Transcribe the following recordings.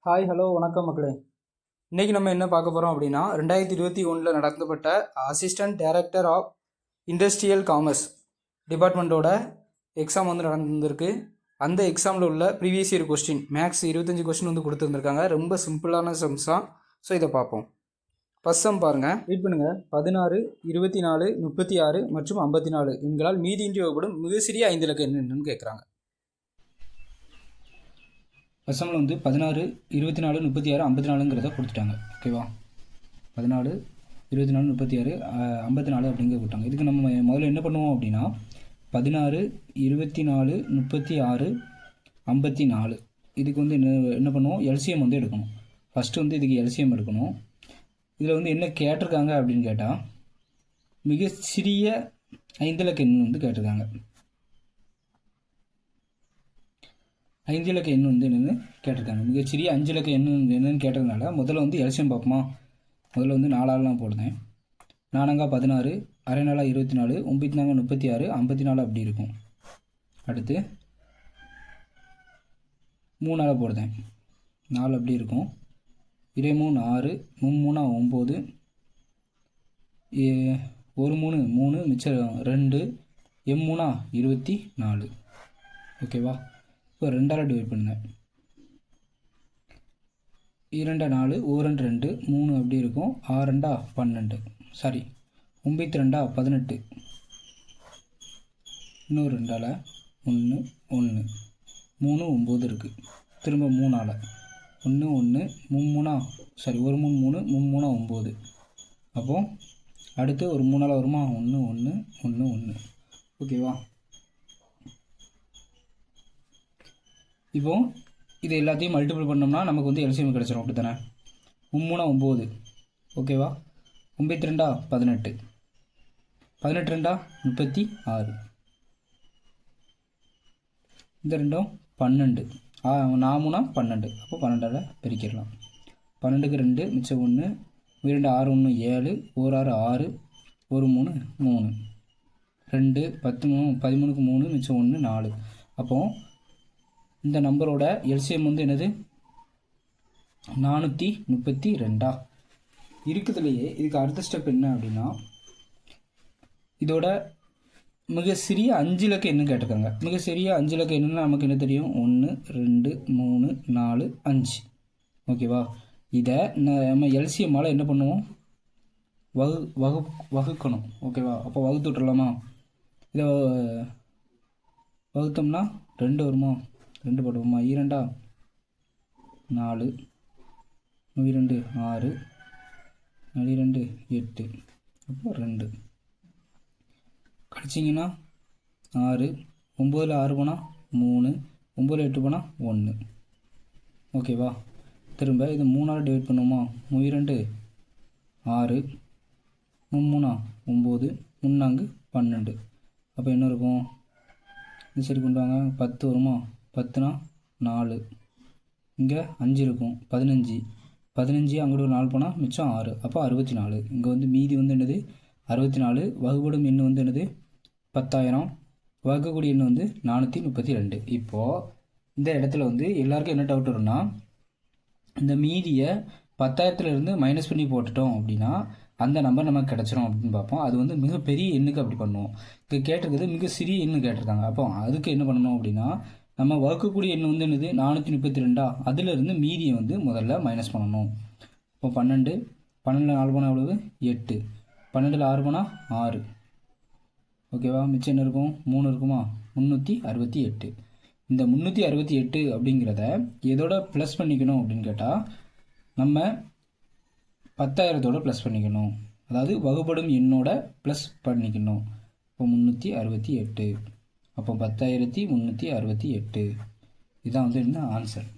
Hi hello வணக்கம் மக்களே. இன்றைக்கி நம்ம என்ன பார்க்க போகிறோம் அப்படின்னா 2021 நடத்தப்பட்ட assistant director of industrial commerce டிபார்ட்மெண்ட்டோட எக்ஸாம் வந்து நடந்திருக்கு. அந்த எக்ஸாமில் உள்ள previous year question max 25 question வந்து கொடுத்துருந்துருக்காங்க. ரொம்ப சிம்பிளான சம்ஸ் தான். ஸோ இதை பார்ப்போம். ஃபஸ்ட் சம் பாருங்கள், ரீட் பண்ணுங்கள். 16, 24, 36 மற்றும் 54 எண்களால் மீதியின்றி வகுப்படும் மிக சிறிய 5 இலக்க என்னன்னு கேட்குறாங்க. பசமில் வந்து 16, 24, 36, 54ங்கிறத கொடுத்துட்டாங்க. ஓகேவா, 14, 24, 36, 54 அப்படிங்கிற கொடுத்தாங்க. இதுக்கு நம்ம முதல்ல என்ன பண்ணுவோம் அப்படின்னா 16, 24, 36, 54 இதுக்கு வந்து என்ன பண்ணுவோம், எல்சிஎம் வந்து எடுக்கணும். ஃபஸ்ட்டு வந்து இதுக்கு எல்சிஎம் எடுக்கணும். இதில் வந்து என்ன கேட்டிருக்காங்க அப்படின்னு கேட்டால் மிக சிறிய 5 இலக்க எண் வந்து கேட்டிருக்காங்க. 5 இலக்க எண் வந்து என்னென்னு கேட்டிருக்காங்க. மிகச்சிறிய 5 இலக்க எண் என்னென்னு கேட்டதுனால முதல்ல வந்து எல்சியம் பார்ப்போமா. முதல்ல வந்து 4ஆலாம் போடுதேன். 4 16, அரை நாளா 24, 9 36, 54 அப்படி இருக்கும். அடுத்து 3ஆல் போடுதேன். 4 அப்படி இருக்கும். 23 6, 3 9, 1 3 மிச்சம் 2, 3 24. ஓகேவா, இப்போ 2ஆல் டிவைட் பண்ணுங்கள். 2 4, 1 2, 3 அப்படி இருக்கும். 6 12, சாரி 9 18, இன்னொரு 2ஆல் 1 1, 3 9 இருக்குது. திரும்ப 3ஆல் 1 1, 3 சாரி 1 3 3 9. அப்போது அடுத்து ஒரு 3ஆல் வருமா, 1 1 1 1. ஓகேவா, இப்போ இது எல்லாத்தையும் மல்டிபிள் பண்ணோம்னா நமக்கு வந்து எல்சிஎம் கிடச்சிரும். அப்படி தானே, 3 9. ஓகேவா, 9 18, 18 36, இந்த ரெண்டும் 12, 4 12. அப்போ 12ஆல் பிரிக்கிடலாம். 12க்கு 2 மிச்சம் 1, 2 6 1 7, 1 6 6, 1 3 3, 2 10 13க்கு 3 மிச்சம் 1 4. அப்போது இந்த நம்பரோட எல்சிஎம் வந்து என்னது, 432 இருக்குதுலையே. இதுக்கு அடுத்த ஸ்டெப் என்ன அப்படின்னா இதோட மிக சிறிய 5 இலக்க என்ன கேட்டிருக்காங்க. மிக சிறிய 5 இலக்க என்னன்னா நமக்கு என்ன தெரியும், 1 2 3 4 5. ஓகேவா, இதை நம்ம எல்சிஎம்மால் என்ன பண்ணுவோம், வகுக்கணும். ஓகேவா, அப்போ வகுத்து விட்டுறலாமா. இதை வகுத்தோம்னா 2 வருமா, 2 போடுவோமா. 2 4, 2 6, 2 8, அப்போ 2 கழிச்சிங்கன்னா 6, 9ல் 6 போனால் 3, 9ல் 8 போனால் 1. ஓகேவா, திரும்ப இது 3ஆல் டிவைட் பண்ணுவோமா. 2 6, 3 9, 3 12. அப்போ என்ன இருக்கும், இந்த சைடு கொண்டு வாங்க, 10 வருமா. 10 4, இங்கே 5 இருக்கும். 15 அங்கிட்டு ஒரு 4 போனால் மிச்சம் 6, அப்போ 64. இங்கே வந்து மீதி வந்து என்னது 64. வகுப்படும் எண் வந்து என்னது 10,000. வகுக்கக்கூடிய எண் வந்து 432. இப்போது இந்த இடத்துல வந்து எல்லாருக்கும் என்ன டவுட் வரும்னா, இந்த மீதியை 10,000லேருந்து மைனஸ் பண்ணி போட்டுட்டோம் அப்படின்னா அந்த நம்பர் நமக்கு கிடச்சிரும் அப்படின்னு பார்ப்போம். அது வந்து மிகப்பெரிய எண்ணுக்கு அப்படி பண்ணுவோம். இங்கே கேட்டிருக்குது மிக சிறிய எண்ணு கேட்டிருக்காங்க. அப்போ அதுக்கு என்ன பண்ணணும் அப்படின்னா நம்ம வகுக்கக்கூடிய எண் வந்து என்னது 432. அதிலிருந்து மீதியை வந்து முதல்ல மைனஸ் பண்ணணும். இப்போ 12, 12ல் 4 போனால் எவ்வளவு 8, 12ல் 6 போனால் 6. ஓகேவா, மிச்சம் என்ன இருக்கும், 3 இருக்குமா. 368. இந்த 368 அப்படிங்கிறத எதோட ப்ளஸ் பண்ணிக்கணும் அப்படின்னு கேட்டால் நம்ம 10,000தோட ப்ளஸ் பண்ணிக்கணும். அதாவது வகுப்படும் எண்ணோட ப்ளஸ் பண்ணிக்கணும். இப்போ 368. அப்போ 10,368. இதுதான் வந்து என்ன ஆன்சர்.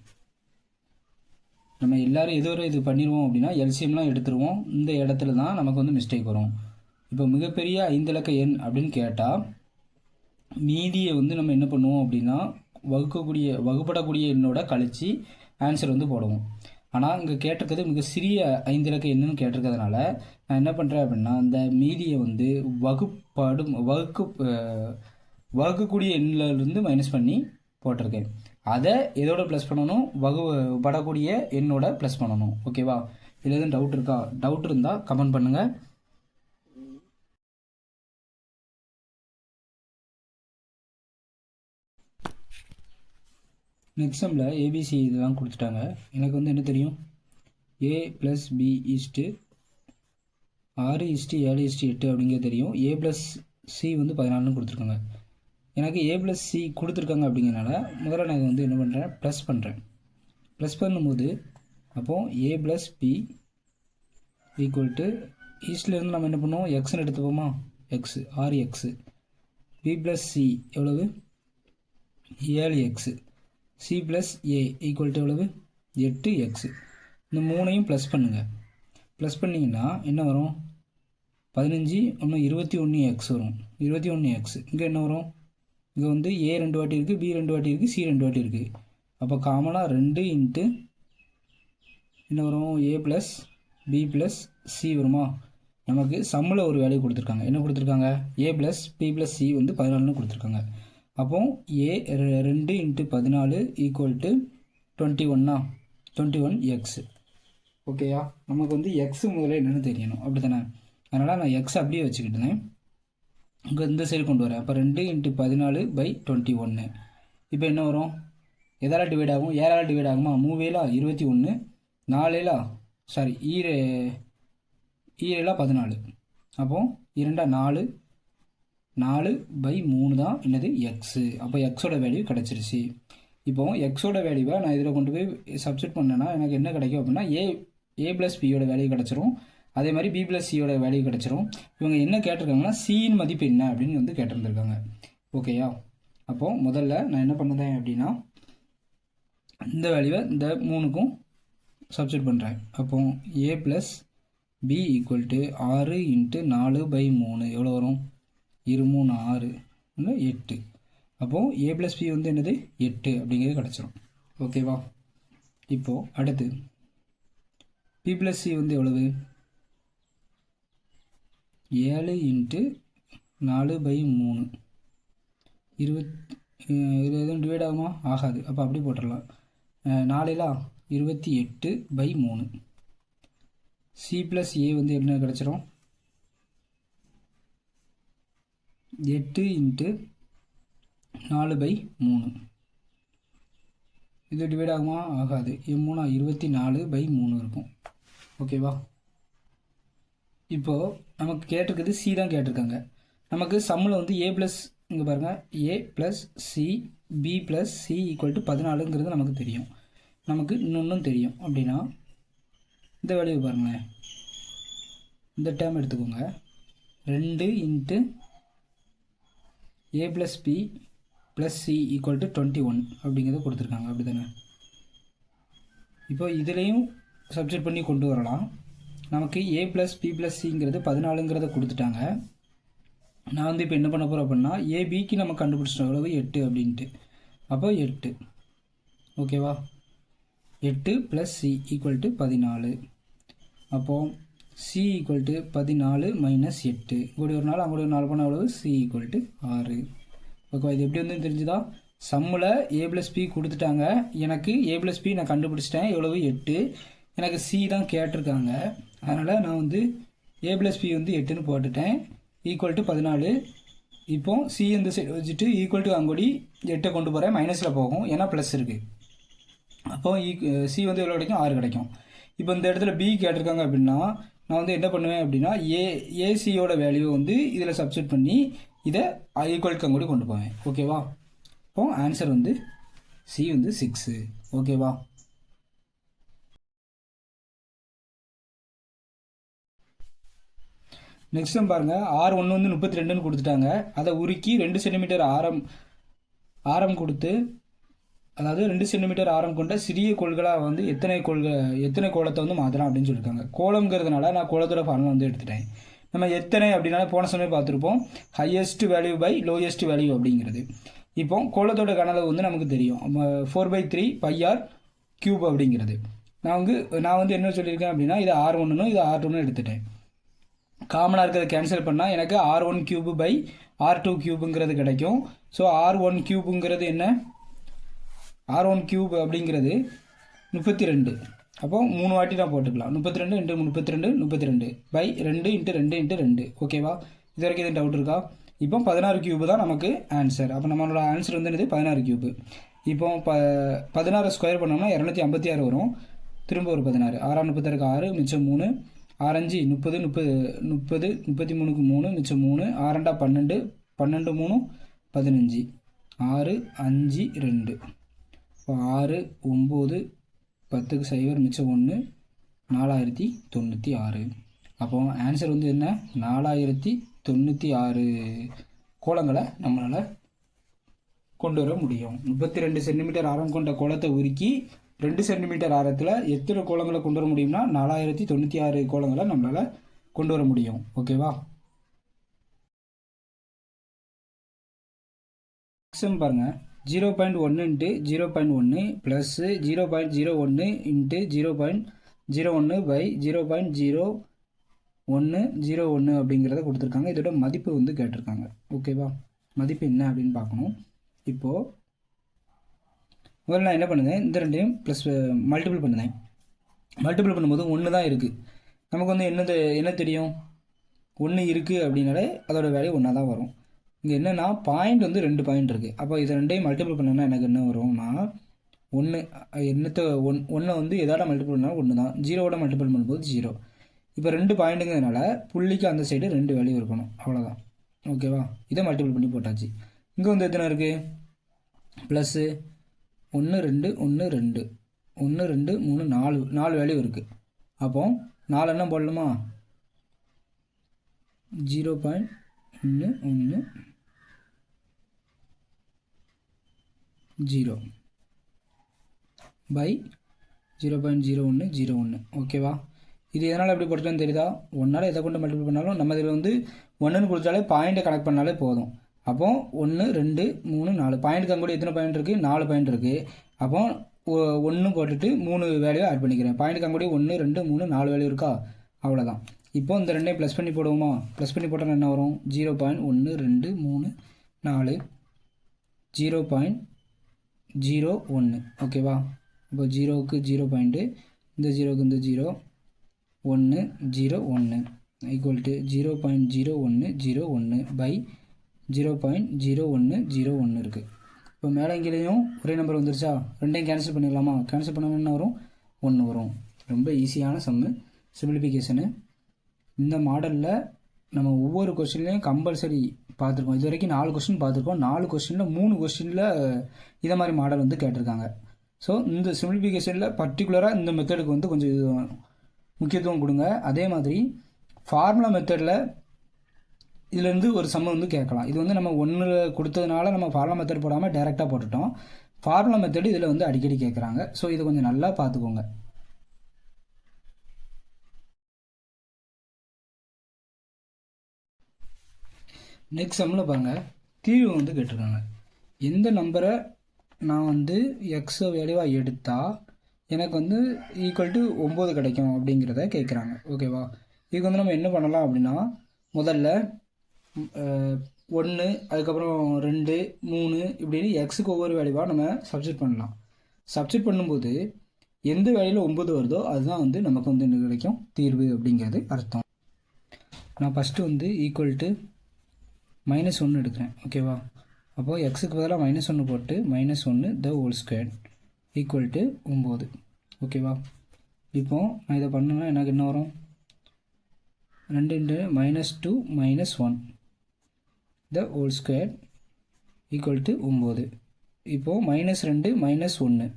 நம்ம எல்லோரும் எது வரை இது பண்ணிடுவோம் அப்படின்னா எல்சிஎம்லாம் எடுத்துருவோம். இந்த இடத்துல தான் நமக்கு வந்து மிஸ்டேக் வரும். இப்போ மிகப்பெரிய 5 இலக்க எண் அப்படின்னு கேட்டால் மீதியை வந்து நம்ம என்ன பண்ணுவோம் அப்படின்னா வகுப்படக்கூடிய எண்ணோட கழித்து ஆன்சர் வந்து போடுவோம். ஆனால் இங்கே கேட்டிருக்கிறது மிக சிறிய 5 இலக்க எண்ணுன்னு கேட்டிருக்கிறதுனால நான் என்ன பண்ணுறேன் அப்படின்னா இந்த மீதியை வந்து வகுக்கக்கூடிய எண்ணிலிருந்து மைனஸ் பண்ணி போட்டிருக்கேன். அதை எதோட ப்ளஸ் பண்ணணும், படக்கூடிய எண்ணோட ப்ளஸ் பண்ணணும். ஓகேவா? இதில் எதுவும் டவுட் இருக்கா? டவுட் இருந்தால் கமெண்ட் பண்ணுங்கள். நெக்ஸ்ட் சம்மில் ஏபிசி இதெல்லாம் கொடுத்துட்டாங்க. எனக்கு வந்து என்ன தெரியும், ஏ ப்ளஸ் பி ஈஸ்ட்டு 6:7:8 அப்படிங்கிறது தெரியும். ஏ ப்ளஸ் சி வந்து 14ன்னு கொடுத்துருக்காங்க. எனக்கு ஏ ப்ளஸ் சி கொடுத்துருக்காங்க அப்படிங்கிறனால முதல்ல நான் வந்து என்ன பண்ணுறேன், ப்ளஸ் பண்ணுறேன். ப்ளஸ் பண்ணும்போது அப்போது A plus B equal to ஈஸ்ட்லேருந்து நம்ம என்ன பண்ணுவோம், எக்ஸ்ன்னு எடுத்துப்போமா, x 6x. B plus C எவ்வளவு, 7x. C plus A equal to எவ்வளவு, 8x. இந்த மூணையும் ப்ளஸ் பண்ணுங்கள். ப்ளஸ் பண்ணிங்கன்னா என்ன வரும், 15 இன்னும் 21x வரும். 21x. இங்கே என்ன வரும், இங்கே வந்து ஏ 2 வாட்டி இருக்குது, பி 2 வாட்டி இருக்குது, சி 2 வாட்டி இருக்குது. அப்போ காமனாக 2 இன்ட்டு என்ன வரும், ஏ ப்ளஸ் பி ப்ளஸ் சி வருமா. நமக்கு சம்மில் ஒரு வேல்யூ கொடுத்துருக்காங்க. என்ன கொடுத்துருக்காங்க, ஏ ப்ளஸ் பி ப்ளஸ் சி வந்து 14ன்னு கொடுத்துருக்காங்க. அப்போ ஏ 2 இன்ட்டு 14 ஈக்குவல் டு 21x. ஓகேயா? நமக்கு வந்து எக்ஸு முதல்ல என்னென்னு தெரியணும், அப்படி தானே? அதனால் நான் எக்ஸ் அப்படியே வச்சுக்கிட்டேன். இங்கே இந்த சைடு கொண்டு வரேன். அப்போ 2 இன்ட்டு 14/21. இப்போ என்ன வரும், எதால் டிவைட் ஆகும், ஏழால் டிவைட் ஆகுமா, 3 21, 4 சாரி ஈரேலா 14. அப்போது 2 4, 4/3 தான் என்னது எக்ஸு. அப்போ எக்ஸோட வேல்யூ கிடச்சிருச்சு. இப்போது எக்ஸோட வேல்யூவை நான் இதில் கொண்டு போய் சப்ஸ்டிட் பண்ணேன்னா எனக்கு என்ன கிடைக்கும் அப்படின்னா, ஏ ப்ளஸ் பியோட வேல்யூ கிடச்சிரும். அதே மாதிரி பி ப்ளஸ் சியோட வேல்யூ கிடச்சிரும். இவங்க என்ன கேட்டிருக்காங்கன்னா, சியின் மதிப்பு என்ன அப்படின்னு வந்து கேட்டிருந்துருக்காங்க. ஓகேயா? அப்போது முதல்ல நான் என்ன பண்ணுறேன் அப்படின்னா, இந்த வேல்யூவை இந்த 3க்கும் சப்ஸ்டிட் பண்ணுறேன். அப்போது A plus B equal to 6 into 4/3 எவ்வளோ வரும், 2 3 6 8. அப்போது ஏ ப்ளஸ் பி வந்து என்னது 8 அப்படிங்கிறது கிடச்சிரும். ஓகேவா? இப்போது அடுத்து பி ப்ளஸ் சி வந்து எவ்வளவு, 7 இன்ட்டு 4/3 20. இது எதுவும் டிவைட் ஆகுமா, ஆகாது. அப்போ அப்படி போட்டுடலாம். 4 28/3. சி ப்ளஸ் ஏ வந்து என்ன கிடச்சிரும், 8 இன்ட்டு 4/3. இது டிவைட் ஆகுமா, ஆகாது. 3 24/3 இருக்கும். ஓகேவா? இப்போது நமக்கு கேட்டிருக்குது சி தான் கேட்டிருக்காங்க. நமக்கு சம்மில் வந்து ஏ ப்ளஸ், இங்கே பாருங்கள், A plus C B plus C equal to 14ங்கிறது நமக்கு தெரியும். நமக்கு இன்னொன்றும் தெரியும். அப்படின்னா இந்த வேல்யூ பாருங்களேன், இந்த டேர்ம் எடுத்துக்கோங்க. 2 into A plus B plus C equal to 21 அப்படிங்கிறத கொடுத்துருக்காங்க. அப்படி தானே? இப்போ இதுலேயும் சப்ஸ்டிட் பண்ணி கொண்டு வரலாம். நமக்கு ஏ ப்ளஸ் பி ப்ளஸ் சிங்கிறது 14ங்கிறத கொடுத்துட்டாங்க. நான் வந்து இப்போ என்ன பண்ண போகிறேன் அப்படின்னா, ஏபிக்கு நம்ம கண்டுபிடிச்சிட்டோம் எவ்வளவு, 8 அப்படின்ட்டு. அப்போ 8. ஓகேவா? 8 ப்ளஸ் சி ஈக்குவல் டு 14. அப்போது சி ஈக்குவல் டு 14 மைனஸ் 8. இங்கோடி ஒரு 4 அங்கோடி ஒரு 4 போனால் எவ்வளவு, சி ஈக்குவல் டு 6. ஓகேவா? இது எப்படி வந்து தெரிஞ்சுதா, சம்மில் ஏ ப்ளஸ் பி கொடுத்துட்டாங்க. எனக்கு ஏ ப்ளஸ் பி நான் கண்டுபிடிச்சிட்டேன் எவ்வளவு, 8. எனக்கு சி தான் கேட்டிருக்காங்க. அதனால் நான் வந்து ஏ ப்ளஸ் பி வந்து 8ன்னு போட்டுட்டேன், ஈக்குவல் டு 14. இப்போது சி இந்த சைடு வச்சுட்டு ஈக்குவல் டு அங்கோடி 8 கொண்டு போகிறேன், மைனஸில் போகும், ஏன்னா ப்ளஸ் இருக்குது. அப்போது சி வந்து எவ்வளோ கிடைக்கும், 6 கிடைக்கும். இப்போ இந்த இடத்துல பி கேட்டிருக்காங்க அப்படின்னா நான் வந்து என்ன பண்ணுவேன் அப்படின்னா, ஏசியோட வேல்யூ வந்து இதில் சப்ஸ்டிட் பண்ணி இதை ஈக்குவல் கங்கூடி கொண்டு போவேன். ஓகேவா? இப்போ ஆன்சர் வந்து சி வந்து 6. ஓகேவா? நெக்ஸ்ட் டைம் பாருங்கள், R1 வந்து 32ன்னு கொடுத்துட்டாங்க. அதை உருக்கி 2 சென்டிமீட்டர் ஆரம் கொடுத்து, அதாவது 2 சென்டிமீட்டர் ஆரம் கொண்ட சிறிய கோள்களாக வந்து எத்தனை கோலத்தை வந்து மாற்றலாம் அப்படின்னு சொல்லியிருக்காங்க. கோலம்ங்கிறதுனால நான் கோலத்தோட ஃபார்முலா வந்து எடுத்துட்டேன். நம்ம எத்தனை அப்படின்னா போன சமயம் பார்த்துருப்போம், highest value by lowest value அப்படிங்கிறது. இப்போ கோலத்தோட கனவு வந்து நமக்கு தெரியும், 4/3 πr³ அப்படிங்கிறது. நான் வந்து என்ன சொல்லியிருக்கேன் அப்படின்னா, இது R1 இது R2 எடுத்துட்டேன். காமனாக இருக்கிறத கேன்சல் பண்ணால் எனக்கு R1³ R2³ கிடைக்கும். ஸோ R1³ என்ன, R1 கியூப் அப்படிங்கிறது 32. அப்போ 3 வாட்டி நான் போட்டுக்கலாம். 32 இன்ட்டு 32 32 பை 2 இன்ட்டு 2 இன்ட்டு 2. ஓகேவா? இது வரைக்கும் எதுவும் டவுட் இருக்கா? இப்போ 16 கியூப் தான் நமக்கு ஆன்சர். அப்போ நம்மளோட ஆன்சர் வந்து என்னது 16 கியூப். இப்போ 16 ஸ்கொயர் பண்ணோம்னா 256 வரும். திரும்ப ஒரு 16. 6 36 6 மிச்சம் 3. 6 5 30 30 33க்கு 3 மிச்சம் 3. 6 2 12 12 3 15. 6 5 2. இப்போ 6 9 10க்கு 0 மிச்சம் 1 4096. அப்போ ஆன்சர் வந்து என்ன? 4096 கோலங்களை நம்மளால் கொண்டு வர முடியும். 32 சென்டிமீட்டர் ஆரம் கொண்ட கோலத்தை உருக்கி 2 சென்டிமீட்டர் ஆரத்தில் எத்தனை கோலங்களை கொண்டு வர முடியும்னா 4096 கோலங்களை நம்மளால் கொண்டு வர முடியும். ஓகேவா? எக்ஸாம் பாருங்கள். 0.1 இன்ட்டு 0.1 ப்ளஸ் 0.01 இன்ட்டு 0.01 பை 0.0101 அப்படிங்கிறத கொடுத்துருக்காங்க. இதோட மதிப்பு வந்து கேட்டிருக்காங்க. ஓகேவா? மதிப்பு என்ன அப்படின்னு பார்க்கணும். இப்போது முதல்ல நான் என்ன பண்ணுறேன், இந்த ரெண்டையும் ப்ளஸ் மல்டிபிள் பண்ணுறேன். மல்டிபிள் பண்ணும்போது 1 தான் இருக்குது. நமக்கு வந்து என்ன தெரியும்? 1 இருக்குது அப்படின்னாலே அதோட வேல்யூ 1 தான் வரும். இங்கே என்னென்னா பாயிண்ட் வந்து 2 பாயிண்ட் இருக்குது. அப்போ இதை ரெண்டையும் மல்டிபிள் பண்ணோன்னா எனக்கு என்ன வரும்னா 1 ஒன்றை வந்து எதோட மல்டிபிள் பண்ணாலும் 1 தான். 0வோட மல்டிபிள் பண்ணும்போது 0. இப்போ 2 பாயிண்ட்டுங்கிறதுனால புள்ளிக்கு அந்த சைடு 2 வேல்யூ இருக்கணும். அவ்வளோதான். ஓகேவா? இதை மல்டிபிள் பண்ணி போட்டாச்சு. இங்கே வந்து எத்தனை இருக்குது? ப்ளஸ்ஸு 1 2 1 2 1 2 3 4 வேல்யூ இருக்குது. அப்போ 4 என்ன போடலாமா? 0.11 0 பை 0.0101. ஓகேவா? இது எதனால் எப்படி போட்டுட்டேன்னு தெரியுதா? 1ஆல் எதை கொண்டு மல்டிபிள் பண்ணாலும் நம்ம இதில் வந்து 1ன்னு கொடுத்தாலே பாயிண்ட்டை கனெக்ட் பண்ணாலே போதும். அப்போ 1 2 3 4 பாயிண்ட்டுக்கு அங்கே கூட எத்தனை பாயிண்ட் இருக்குது? 4 பாயிண்ட் இருக்குது. அப்போ 1 போட்டுட்டு 3 வேல்யூ ஆட் பண்ணிக்கிறேன். பாயிண்ட்டுக்கு அங்கே கூட 1 2 3 4 வேல்யூ இருக்கா? அவ்வளோதான். இப்போ இந்த ரெண்டையும் ப்ளஸ் பண்ணி போடுவோமா? ப்ளஸ் பண்ணி போட்டால் என்ன வரும்? 0.1 2 3 4 0.01. ஓகேவா? இப்போ 0க்கு 0 பாயிண்ட்டு, இந்த 0க்கு இந்த 0 1 0 1 ஈக்குவல் டு 0.0101 பை 0.0101 இருக்குது. இப்போ மேலே இங்கேயும் ஒரே நம்பர் வந்துருச்சா? ரெண்டையும் கேன்சல் பண்ணிடலாமா? கேன்சல் பண்ணால் என்ன வரும்? 1 வரும். ரொம்ப ஈஸியான சம்மு, சிம்பிளிஃபிகேஷனு. இந்த மாடலில் நம்ம ஒவ்வொரு கொஸ்டின்லையும் கம்பல்சரி பார்த்துருக்கோம். இது வரைக்கும் 4 கொஸ்டின் பார்த்துருக்கோம். 4 கொஸ்டினில் 3 கொஸ்டினில் இதை மாதிரி மாடல் வந்து கேட்டிருக்காங்க. ஸோ இந்த சிம்பிளிஃபிகேஷனில் பர்டிகுலராக இந்த மெத்தடுக்கு வந்து கொஞ்சம் முக்கியத்துவம் கொடுங்க. அதே மாதிரி ஃபார்முலா மெத்தடில் இதுலேருந்து ஒரு சம்மு வந்து கேட்கலாம். இது வந்து நம்ம 1 கொடுத்ததுனால நம்ம ஃபார்முலா மெத்தட் போடாமல் டைரெக்டாக போட்டுட்டோம். ஃபார்முலா மெத்தடு இதில் வந்து அடிக்கடி கேட்குறாங்க. ஸோ இதை கொஞ்சம் நல்லா பார்த்துக்கோங்க. நெக்ஸ்ட் சம்மில் பாருங்கள், தீர்வு வந்து கேட்டிருக்காங்க. எந்த நம்பரை நான் வந்து எக்ஸ் வேல்யூவாக எடுத்தால் எனக்கு வந்து ஈக்குவல் டு 9 கிடைக்கும் அப்படிங்கிறத கேட்குறாங்க. ஓகேவா? இதுக்கு வந்து நம்ம என்ன பண்ணலாம் அப்படின்னா, முதல்ல 1 அதுக்கப்புறம் 2 3 இப்படின்னு எக்ஸுக்கு ஒவ்வொரு வேல்யூவாக நம்ம சப்ஸ்டிட் பண்ணலாம். சப்ஸ்டிட் பண்ணும்போது எந்த வேல்யூவில் 9 வருதோ அதுதான் வந்து நமக்கு வந்து என்ன கிடைக்கும்? தீர்வு அப்படிங்கிறது அர்த்தம். நான் ஃபஸ்ட்டு வந்து ஈக்குவல் டு -1 எடுக்கிறேன். ஓகேவா? அப்போது எக்ஸுக்கு பதிலாக -1 போட்டு -1 the whole square equal to 9. ஓகேவா? இப்போது நான் இதை பண்ணேன்னா எனக்கு என்ன வரும்? 2 -2 -1 the whole square equal to 9. இப்போது -2 -1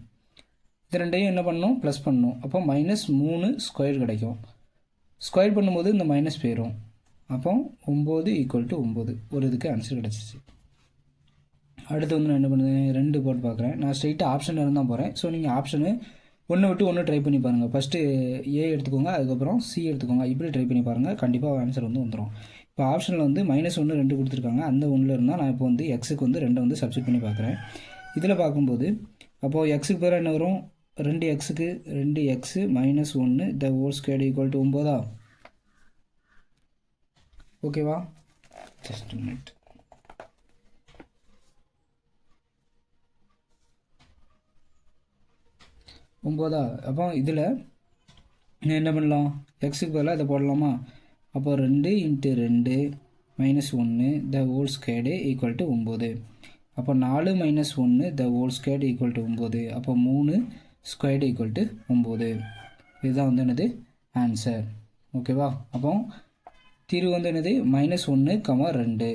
இது ரெண்டையும் என்ன பண்ணணும்? ப்ளஸ் பண்ணணும். அப்போ -3 ஸ்கொயர் கிடைக்கும். ஸ்கொயர் பண்ணும்போது இந்த மைனஸ் போயிடும். அப்போ 9 ஈக்குவல் டு 9 ஒரு இதுக்கு ஆன்சர் கிடச்சிச்சு. அடுத்து வந்து நான் என்ன பண்ணுறேன்? 2 போட்டு பார்க்குறேன். நான் ஸ்ட்ரெயிட்டாக ஆப்ஷன் இருந்தால் போகிறேன். ஸோ நீங்கள் ஆப்ஷனு 1 விட்டு 1 ட்ரை பண்ணி பாருங்கள். ஃபஸ்ட்டு ஏ எடுத்துக்கோங்க, அதுக்கப்புறம் சி எடுத்துக்கோங்க. இப்படி ட்ரை பண்ணி பாருங்கள், கண்டிப்பாக ஆன்சர் வந்து வந்துடும். இப்போ ஆப்ஷனில் வந்து -1 2 கொடுத்துருக்காங்க. அந்த 1 இருந்தால் நான் இப்போ வந்து எக்ஸுக்கு வந்து 2 வந்து சப்ஸ்டிட் பண்ணி பார்க்குறேன். இதில் பார்க்கும்போது அப்போது எக்ஸுக்கு பேர் என்ன வரும்? 2xக்கு 2x -1 the whole square equal to 9. ஓகேவா? Just minute. 9. அப்போ இதில் என்ன பண்ணலாம், எக்ஸுக்கு பதிலாக இதை போடலாமா? அப்போ 2 × 2 - 1 த ஹோல் ஸ்கொயர்டு ஈக்குவல் டு 9. அப்போ 4 - 1 த ஹோல் ஸ்கொயர்டு ஈக்குவல் டு 9. அப்போ 3 ஸ்கொயர்டு ஈக்குவல் டு 9. இதுதான் வந்து என்னது ஆன்சர். ஓகேவா? அப்போ தீர்வு வந்து என்னது -1, 2.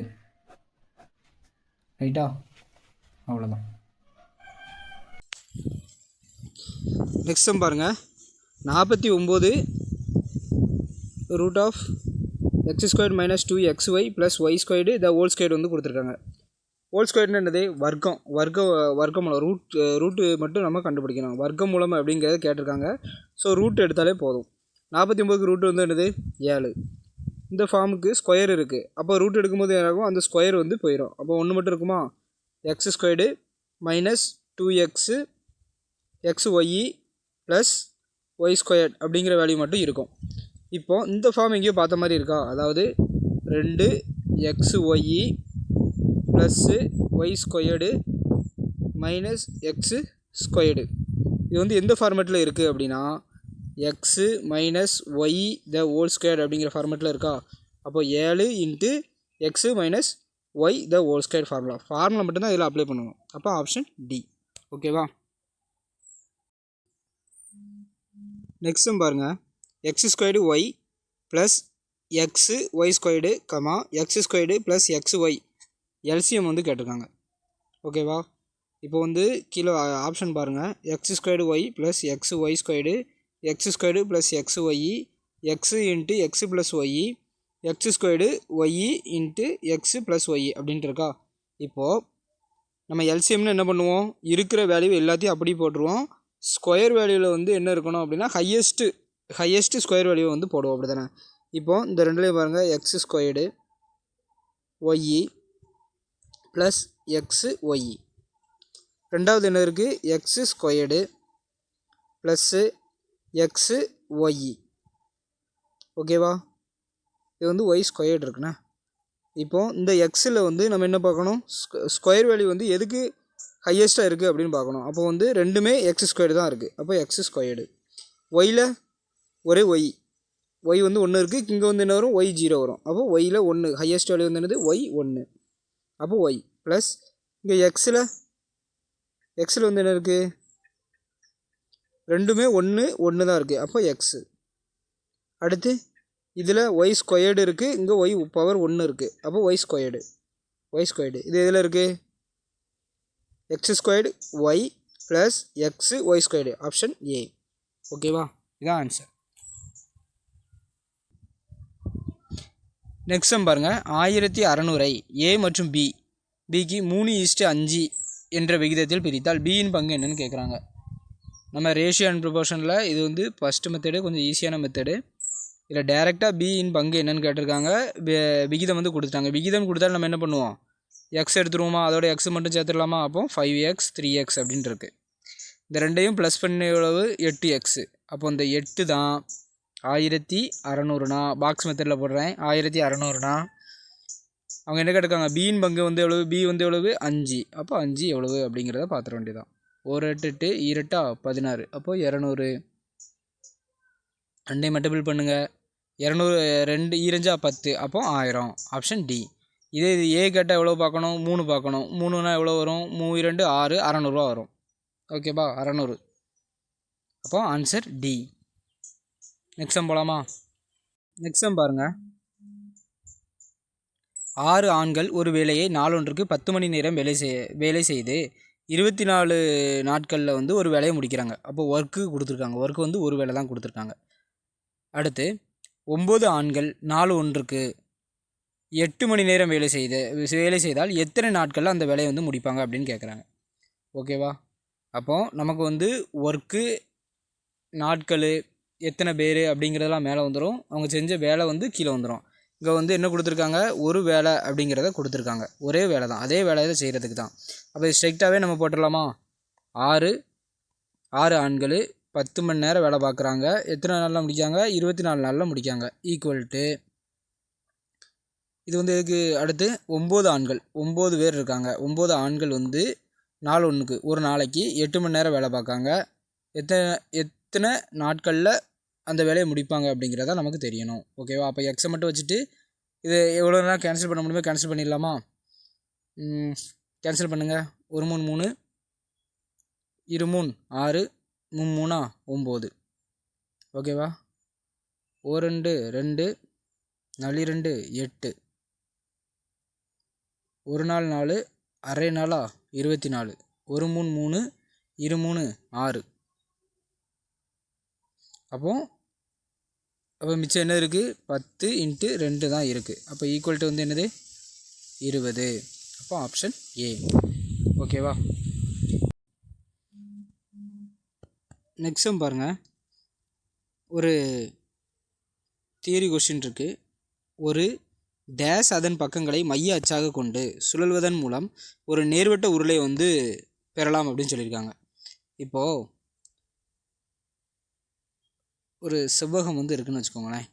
ரைட்டா? அவ்வளோதான். நெக்ஸ்ட் சம் பாருங்கள். 49 root of x² - 2xy + y² the whole squared வந்து கொடுத்துருக்காங்க. ஹோல் ஸ்கொயர்னு என்னது வர்க்கமூலம் ரூட்டு மட்டும் நம்ம கண்டுபிடிக்கணும். வர்க்கமூலம் அப்படிங்கிறத கேட்டிருக்காங்க. ஸோ ரூட் எடுத்தாலே போதும். 49க்கு ரூட் வந்து என்னது 7. இந்த ஃபார்முக்கு ஸ்கொயர் இருக்குது. அப்போ ரூட் எடுக்கும்போது என்னாகும், அந்த ஸ்கொயர் வந்து போயிடும். அப்போ ஒன்று மட்டும் இருக்குமா, x² - 2x xy + y² அப்படிங்கிற வேல்யூ மட்டும் இருக்கும். இப்போது இந்த ஃபார்ம் எங்கேயோ பார்த்த மாதிரி இருக்கா, அதாவது 2xy + y² - x². இது வந்து எந்த ஃபார்மேட்டில் இருக்குது அப்படின்னா, x - y the whole square அப்படிங்கிற ஃபார்மேட்டில் இருக்கா. அப்போ 7 × x - y the whole square formula மட்டும்தான் இதில் அப்ளை பண்ணணும். அப்போ ஆப்ஷன் டி. ஓகேவா? நெக்ஸ்ட்டும் பாருங்கள். x² y + xy², x² + xy LCM வந்து கேட்டிருக்காங்க. ஓகேவா? இப்போ வந்து கீழே ஆப்ஷன் பாருங்கள். x² y + xy², x² + xy, x × x + y, x² y × x + y அப்படின்ட்டு இருக்கா. இப்போது நம்ம எல்சிஎம்னு என்ன பண்ணுவோம், இருக்கிற வேல்யூ எல்லாத்தையும் அப்படி போட்டுருவோம். ஸ்கொயர் வேல்யூவில் வந்து என்ன இருக்கணும் அப்படின்னா ஹையஸ்ட்டு ஸ்கொயர் வேல்யூ வந்து போடுவோம். அப்படி தானே? இப்போது இந்த ரெண்டுலேயும் பாருங்கள், x² y + xy. ரெண்டாவது என்ன இருக்குது, x² + xy. ஓகேவா? இது வந்து y² இருக்குண்ணா. இப்போது இந்த எக்ஸில் வந்து நம்ம என்ன பார்க்கணும், ஸ்கொயர் வேல்யூ வந்து எதுக்கு ஹையஸ்ட்டாக இருக்குது அப்படின்னு பார்க்கணும். அப்போ வந்து ரெண்டுமே x² தான் இருக்குது. அப்போ x². ஒயில் ஒரே ஒய் வந்து 1 இருக்குது. இங்கே வந்து என்ன வரும், y 0 வரும். அப்போ ஒயில் 1 ஹையஸ்ட் வேல்யூ வந்து என்னது y 1. அப்போ y ப்ளஸ் இங்கே எக்ஸில் வந்து என்ன இருக்குது, ரெண்டுமே 1 தான் இருக்குது. அப்போ எக்ஸு. அடுத்து இதில் y² இருக்குது, இங்கே y பவர் 1 இருக்குது. அப்போ y². இது எதில் இருக்குது, x² y + xy². Option A. ஓகேவா? இதான் ஆன்சர். நெக்ஸ்ட் சம் பாருங்கள். 1600 ஏ மற்றும் பிக்கு 3:5 என்ற விகிதத்தில் பிரித்தால் பியின் பங்கு என்னன்னு கேட்குறாங்க. நம்ம ரேஷியோ அண்ட் ப்ரொபோர்ஷனில் இது வந்து ஃபஸ்ட்டு மெத்தடு, கொஞ்சம் ஈஸியான மெத்தடு. இதில் டேரெக்டாக பியின் பங்கு என்னன்னு கேட்டிருக்காங்க. விகிதம் வந்து கொடுத்துட்டாங்க. விகிதம் கொடுத்தாலும் நம்ம என்ன பண்ணுவோம், எக்ஸ் எடுத்துருவோமா, அதோட எக்ஸ் மட்டும் சேர்த்துடலாமா. அப்போ 5x 3x அப்படின்ட்டு இருக்குது. இந்த ரெண்டையும் ப்ளஸ் பண்ணி எவ்வளவு, 8x. அப்போ இந்த 8 தான் 1600னா, பாக்ஸ் மெத்தடில் போடுறேன். 1600னா அவங்க என்ன கேட்டிருக்காங்க, பியின் பங்கு வந்து எவ்வளவு, பி வந்து எவ்வளவு 5. அப்போ 5 எவ்வளவு அப்படிங்கிறத பார்த்துட வேண்டியதான். 1 8 2 16. அப்போது 200. ரெண்டையும் மல்டிபிள் பண்ணுங்கள். 200 2 5 10. அப்போ 1000. Option D. இது ஏ கேட்டால் எவ்வளோ பார்க்கணும், 3 பார்க்கணும். 3னா எவ்வளோ வரும், 3 2 6 600 வரும். ஓகேப்பா, 600. அப்போ ஆன்சர் டி. நெக்ஸ்ட் சம் போகலாமா? நெக்ஸ்ட் சம் பாருங்கள். 6 ஆண்கள் ஒரு வேலையை நாளொன்றுக்கு 10 மணி நேரம் வேலை செய்து 24 நாட்களில் வந்து ஒரு வேலையை முடிக்கிறாங்க. அப்போ ஒர்க்கு கொடுத்துருக்காங்க. ஒர்க்கு வந்து ஒரு வேலை தான் கொடுத்துருக்காங்க. அடுத்து 9 ஆண்கள் நாள் ஒன்றுக்கு 8 மணி நேரம் வேலை செய்தால் எத்தனை நாட்களில் அந்த வேலையை வந்து முடிப்பாங்க அப்படின்னு கேட்குறாங்க. ஓகேவா? அப்போது நமக்கு வந்து ஒர்க்கு, நாட்கள், எத்தனை பேர் அப்படிங்கிறதெல்லாம் மேலே வந்துடும். அவங்க செஞ்ச வேலை வந்து கீழே வந்துடும். இங்கே வந்து என்ன கொடுத்துருக்காங்க, ஒரு வேலை அப்படிங்கிறத கொடுத்துருக்காங்க. ஒரே வேலை தான், அதே வேலையை செய்கிறதுக்கு தான். அப்போ ஸ்ட்ரைக்டாகவே நம்ம போட்டுடலாமா. 6 ஆண்கள் 10 மணி நேரம் வேலை பார்க்குறாங்க. எத்தனை நாளில் முடிக்காங்க, 24 நாளில் முடிக்காங்க. ஈக்குவல் டு இது வந்து இதுக்கு அடுத்து 9 ஆண்கள், 9 பேர் இருக்காங்க. 9 ஆண்கள் வந்து நாள் ஒன்றுக்கு ஒரு நாளைக்கு 8 மணி நேரம் வேலை பார்க்காங்க. எத்தனை நாட்களில் அந்த வேலையை முடிப்பாங்க அப்படிங்கிறத நமக்கு தெரியணும். ஓகேவா? அப்போ எக்ஸை மட்டும் வச்சுட்டு இது எவ்வளோ நேரம் கேன்சல் பண்ண முடியுமோ கேன்சல் பண்ணிடலாமா? கேன்சல் பண்ணுங்கள். 1 3 3, 2 3 6, 3 3 9. ஓகேவா? 1 2 2, 4 2 8, 1 4 4, அரை நாளா 24, 1 3 3, 2 3 6. அப்போ மிச்சம் என்ன இருக்குது? 10 × 2 தான் இருக்குது. அப்போ ஈக்குவல் டு வந்து என்னது? 20. அப்போ ஆப்ஷன் ஏ. ஓகேவா? நெக்ஸ்ட் பாருங்கள், ஒரு தியரி கொஸ்டின் இருக்குது. ஒரு டேஸ் அதன் பக்கங்களை மைய அச்சாக கொண்டு சுழல்வதன் மூலம் ஒரு நேர்வட்ட உருளை வந்து பெறலாம் அப்படின்னு சொல்லியிருக்காங்க. இப்போது ஒரு செவ்வகம் வந்து இருக்குதுன்னு வச்சுக்கோங்களேன்.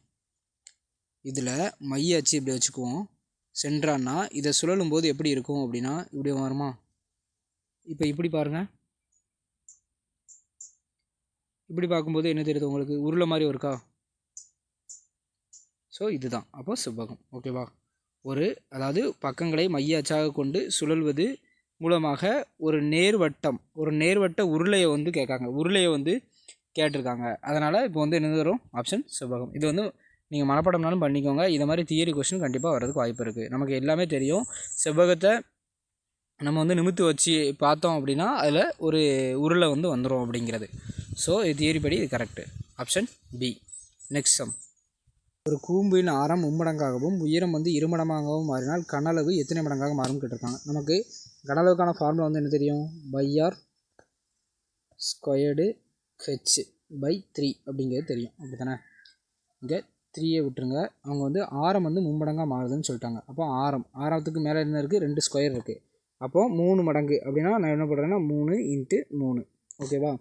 இதில் மைய அச்சு இப்படி வச்சுக்குவோம். சென்றான்னா இதை சுழலும் போது எப்படி இருக்கும் அப்படின்னா இப்படி வருமா? இப்போ இப்படி பாருங்கள். இப்படி பார்க்கும்போது என்ன தெரியுது உங்களுக்கு? உருளை மாதிரி இருக்கா? ஸோ இதுதான் அப்போ செவ்வகம். ஓகேவா? அதாவது பக்கங்களை மைய அச்சாக கொண்டு சுழல்வது மூலமாக ஒரு நேர்வட்ட உருளையை வந்து கேட்காங்க. உருளையை வந்து கேட்டிருக்காங்க. அதனால் இப்போ வந்து என்ன வரும்? ஆப்ஷன் செவ்வகம். இது வந்து நீங்கள் மனப்பாடம்னாலும் பண்ணிக்கோங்க. இதை மாதிரி தியரி கொஸ்டின் கண்டிப்பாக வர்றதுக்கு வாய்ப்பு இருக்குது. நமக்கு எல்லாமே தெரியும். செவ்வகத்தை நம்ம வந்து நிமித்து வச்சு பார்த்தோம் அப்படின்னா அதில் ஒரு உருளை வந்து வந்துடும் அப்படிங்கிறது. ஸோ இது தியரி படி இது correct. Option B. Next sum. ஒரு கூம்பின் ஆரம் மும்மடங்காகவும் உயரம் வந்து இருமடங்காகவும் மாறினால் கன அளவு எத்தனை மடங்காக மாறும் கேட்டிருக்காங்க. நமக்கு கன அளவுக்கான ஃபார்முலா வந்து என்ன தெரியும்? பைஆர் ஸ்கொயர்டு h/3 அப்படிங்கிறது தெரியும். அப்படி தானே? இங்கே 3யை விட்டுருங்க. அவங்க வந்து ஆரம் வந்து மும்மடங்காக மாறுதுன்னு சொல்லிட்டாங்க. அப்போ ஆரத்துக்கு மேலே என்ன இருக்குது? 2 ஸ்கொயர் இருக்குது. அப்போது 3 மடங்கு அப்படின்னா நான் என்ன பண்ணுறேன்னா 3 × 3. ஓகேவா?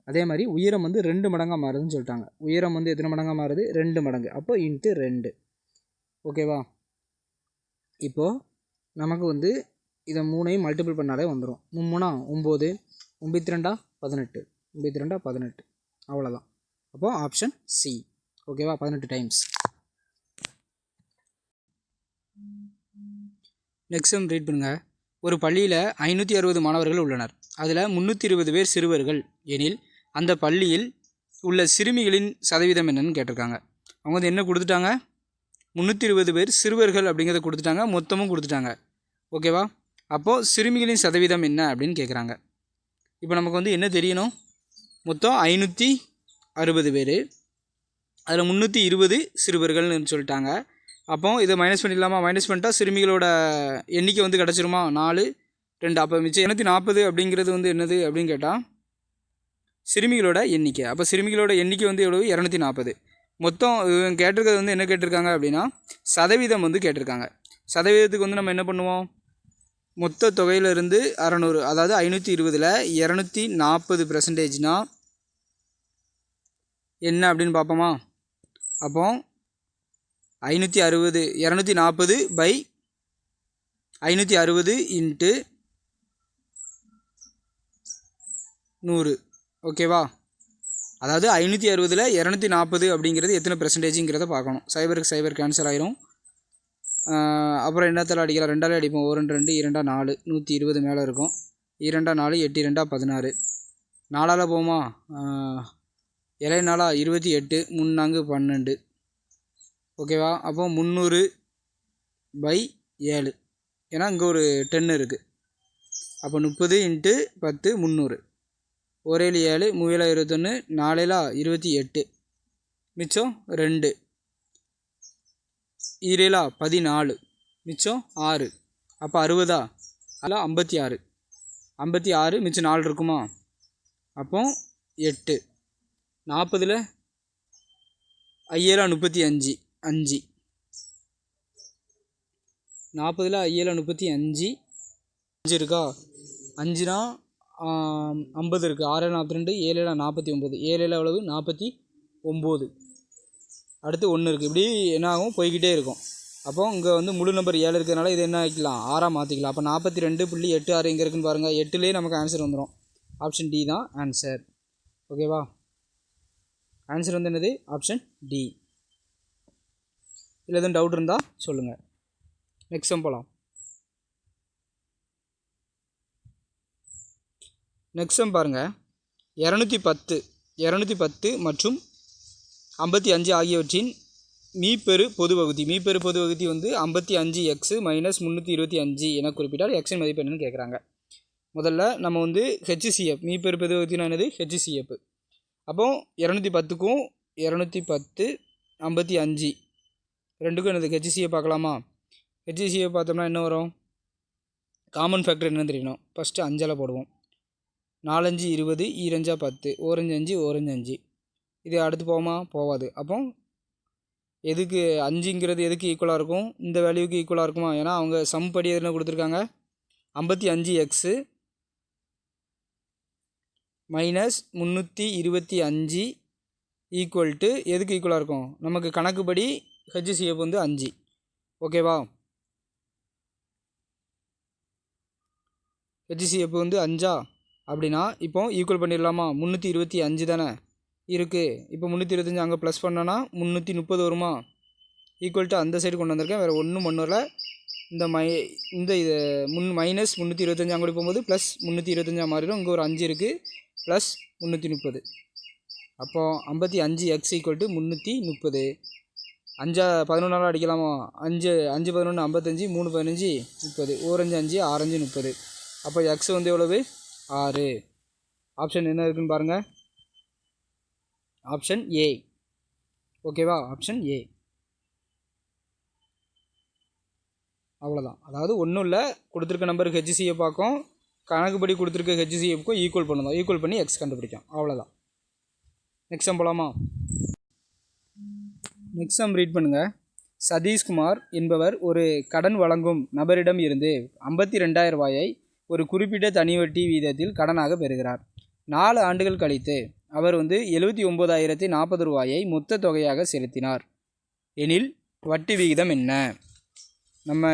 அதே மாதிரி உயரம் வந்து 2 மடங்காக மாறுதுன்னு சொல்லிட்டாங்க. உயரம் வந்து எத்தனை மடங்காக மாறுது? 2 மடங்கு. அப்போ × 2. ஓகேவா? இப்போது நமக்கு வந்து இதை 3ஐயும் மல்டிபிள் பண்ணாலே வந்துடும். 3 9, 9 18, 9 18. அவ்வளோதான். அப்போது ஆப்ஷன் சி. ஓகேவா? 18 டைம்ஸ். நெக்ஸ்ட் ரீட் பண்ணுங்கள். ஒரு பள்ளியில் 560 மாணவர்கள் உள்ளனர். அதில் 320 பேர் சிறுவர்கள் எனில் அந்த பள்ளியில் உள்ள சிறுமிகளின் சதவீதம் என்னன்னு கேட்டிருக்காங்க. அவங்க வந்து என்ன கொடுத்துட்டாங்க? 320 பேர் சிறுவர்கள் அப்படிங்கிறத கொடுத்துட்டாங்க. மொத்தமும் கொடுத்துட்டாங்க. ஓகேவா? அப்போது சிறுமிகளின் சதவீதம் என்ன அப்படின்னு கேட்குறாங்க. இப்போ நமக்கு வந்து என்ன தெரியணும்? மொத்தம் 560 பேர், அதில் 320 சிறுவர்கள்னு சொல்லிட்டாங்க. அப்போ இதை மைனஸ் பண்ணிடலாமா? மைனஸ் பண்ணிட்டா சிறுமிகளோட எண்ணிக்கை வந்து கிடச்சிருமா? 4 2. அப்போ மிச்சம் 240 அப்படிங்கிறது வந்து என்னது அப்படின்னு கேட்டால் சிறுமிகளோட எண்ணிக்கை. அப்போ சிறுமிகளோட எண்ணிக்கை வந்து எவ்வளவு? 240. மொத்தம் கேட்டிருக்கிறது வந்து என்ன கேட்டிருக்காங்க அப்படின்னா சதவீதம் வந்து கேட்டிருக்காங்க. சதவீதத்துக்கு வந்து நம்ம என்ன பண்ணுவோம்? மொத்த தொகையிலிருந்து 600, அதாவது 520ல் 240%னா என்ன அப்படின்னு பார்ப்போமா? அப்போ 560 240 பை 560 × 100. ஓகேவா? அதாவது 560ல் 240 அப்படிங்கிறது எத்தனை பெர்சன்டேஜுங்கிறத பார்க்கணும். 0க்கு 0 கேன்சல் ஆயிரும். அப்புறம் என்னத்தில் அடிக்கலாம்? 2ஆல் அடிப்போம். 1 2 2 4, 120 மேலே இருக்கும். 2 4, 8 2 16. 4ஆல் போமா? 7 4 28, 3 4 12. ஓகேவா? அப்போ 300/7. ஏன்னா இங்கே ஒரு 10 இருக்குது. அப்போ 30 × 10 300. 1 7 3 21, 4 28, மிச்சம் 2, 7 14, மிச்சம் 6. அப்போ 60. அதில் 56. 56 மிச்சம் 4 இருக்குமா? அப்போ 8. 40ல் 5 35, 5. 40ல் 5 35, 5 இருக்கா? 5னா 50 இருக்குது. 6 42, 7 49. 7 எவ்வளவு? 49. அடுத்து 1 இருக்குது. இப்படி என்ன ஆகும்? போய்கிட்டே இருக்கும். அப்போ இங்கே வந்து முழு நம்பர் 7 இருக்கிறதுனால இது என்ன ஆகிக்கலாம்? 6ஆக மாற்றிக்கலாம். அப்போ 42.86 எங்கே இருக்குன்னு பாருங்கள். 8லேயே நமக்கு ஆன்சர் வந்துடும். ஆப்ஷன் டி தான் ஆன்சர். ஓகேவா? ஆன்சர் வந்து என்னது? Option D. இல்லை எதுவும் டவுட் இருந்தால் சொல்லுங்கள். நெக்ஸ்ட் சம் போகலாம். நெக்ஸ்ட் சம் பாருங்கள். 210 மற்றும் 55 ஆகியவற்றின் மீப்பெரு பொது வகுத்தி வந்து 55x மைனஸ் 325 என குறிப்பிட்டால் எக்ஸின் மதிப்பு என்னன்னு கேட்குறாங்க. முதல்ல நம்ம வந்து ஹெச்சிசிஎஃப் மீப்பெரு பொது வகுத்தினா என்னது? ஹெச்சிசிஎஃப். அப்போ 210க்கும் 210 55 ரெண்டுக்கும் என்னது? ஹெச்சிசிஎஃப் பார்க்கலாமா? ஹெச்சிசிஎஃப் பார்த்தோம்னா என்ன வரும்? காமன் ஃபேக்டர் என்னன்னு தெரியணும். ஃபஸ்ட்டு 5 போடுவோம். 4 5 20 2 10 ஓரஞ்சு 5 ஓரஞ்சு 5. இது அடுத்து போகுமா? போகாது. அப்போ எதுக்கு 5ங்கிறது எதுக்கு ஈக்குவலாக இருக்கும்? இந்த வேல்யூக்கு ஈக்குவலாக இருக்குமா? ஏன்னா அவங்க சம் படி எதுனா கொடுத்துருக்காங்க. 55x மைனஸ் 325 ஈக்குவல் டு எதுக்கு ஈக்குவலாக இருக்கும்? நமக்கு கணக்குப்படி ஹெச்சிசிஎஃப் வந்து 5. ஓகேவா? ஹெச்சிசிஎஃப் வந்து 5 அப்படின்னா இப்போ ஈக்குவல் பண்ணிடலாமா? 325 தானே இருக்குது. இப்போ 325 அங்கே ப்ளஸ் பண்ணோன்னா 330 வருமா? ஈக்குவல் டு அந்த சைடு கொண்டு வந்திருக்கேன். வேறு ஒன்றும் பண்ணல. இந்த இது மைனஸ் 325 அங்கே போகும்போது ப்ளஸ் 325 மாறிடும். இங்கே ஒரு 5 இருக்குது. ப்ளஸ் 330. அப்போது 55x ஈக்குவல் டு 330. 5 11 அடிக்கலாமா? 5 5 11 55 3 15 30 ஓரஞ்சு 5 ஆரஞ்சு 30. அப்போ எக்ஸ் வந்து எவ்வளவு? 6. ஆப்ஷன் என்ன இருக்குன்னு பாருங்கள். Option A. ஓகேவா? Option A. அவ்வளோதான். அதாவது ஒன்றும் இல்லை, கொடுத்துருக்க நம்பருக்கு ஹெச்சிசிஎஃப் பார்க்கும், கணக்குப்படி கொடுத்துருக்க ஹெச்சிசிஎஃப்க்கும் ஈக்குவல் பண்ணணும். ஈக்குவல் பண்ணி எக்ஸ் கண்டுபிடிக்கும். அவ்வளோதான். நெக்ஸ்ட் சம் போகலாமா? நெக்ஸ்ட் சம் ரீட் பண்ணுங்கள். சதீஷ்குமார் என்பவர் ஒரு கடன் வழங்கும் நபரிடம் இருந்து 52,000 ரூபாயை ஒரு குறிப்பிட்ட தனிவட்டி வீதத்தில் கடனாக பெறுகிறார். 4 ஆண்டுகள் கழித்து அவர் வந்து 79,040 ரூபாயை மொத்த தொகையாக செலுத்தினார் எனில் வட்டி விகிதம் என்ன? நம்ம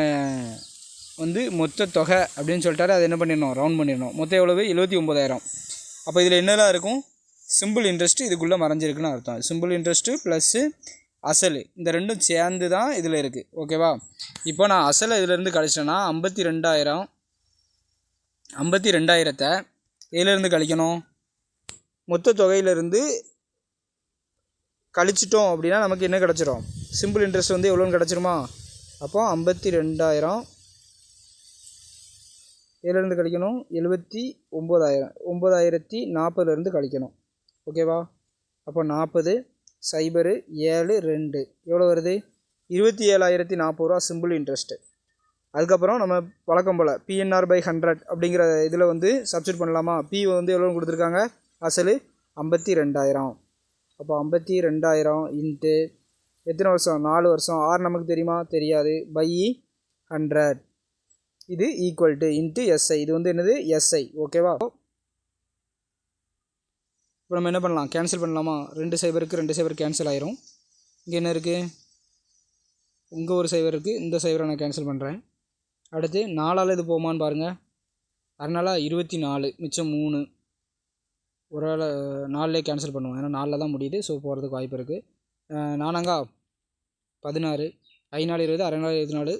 வந்து மொத்த தொகை அப்படின்னு சொல்லிட்டாரு. அதை என்ன பண்ணிடணும்? ரவுண்ட் பண்ணிடணும். மொத்தம் எவ்வளவு? 79,000. அப்போ இதில் என்னெல்லாம் இருக்கும்? சிம்பிள் இன்ட்ரெஸ்ட்டு இதுக்குள்ளே மறைஞ்சிருக்குன்னு அர்த்தம். சிம்பிள் இன்ட்ரெஸ்ட்டு ப்ளஸ்ஸு அசல், இந்த ரெண்டும் சேர்ந்து தான் இதில் இருக்குது. ஓகேவா? இப்போ நான் அசலை இதிலேருந்து கழிச்சிட்டேன்னா 52,000 இதிலேருந்து கழிக்கணும். மொத்த தொகையிலேருந்து கழிச்சிட்டோம் அப்படின்னா நமக்கு என்ன கிடச்சிரும்? சிம்பிள் இன்ட்ரெஸ்ட் வந்து எவ்வளோன்னு கிடச்சிருமா? அப்போ 52,000 இதிலேருந்து கழிக்கணும். 9,040 கழிக்கணும். ஓகேவா? அப்போ 40 0 7 2 எவ்வளோ வருது? 27,040 ரூபா சிம்பிள் இன்ட்ரெஸ்ட்டு. அதுக்கப்புறம் நம்ம வழக்கம் போல் PNR/100 அப்படிங்கிற இதில் வந்து சப்ஸ்டிட் பண்ணலாமா? பி வந்து எவ்வளோன்னு கொடுத்துருக்காங்க? அசல் 52,000. அப்போ 52,000 இன்ட்டு எத்தனை வருஷம்? 4 வருஷம். ஆர் நமக்கு தெரியுமா? தெரியாது. பை 100 இது ஈக்குவல் டு இன்ட்டு எஸ்ஐ. இது வந்து என்னது? எஸ்ஐ. ஓகேவா? இப்போ நம்ம என்ன பண்ணலாம்? கேன்சல் பண்ணலாமா? 2 0க்கு 2 0 கேன்சல் ஆயிரும். இங்கே என்ன இருக்குது? இங்கே ஒரு 0 இருக்குது. இந்த 0 நான் கேன்சல் பண்ணுறேன். அடுத்து 4ஆல் இது போமான்னு பாருங்கள். அதனால் 24 மிச்சம் 3. ஒரு வேளை 4லே கேன்சல் பண்ணுவோம். ஏன்னா 4ல் தான் முடியுது. ஸோ போகிறதுக்கு வாய்ப்பு இருக்குது. 4 16 5 4 20 அரை நாள் 24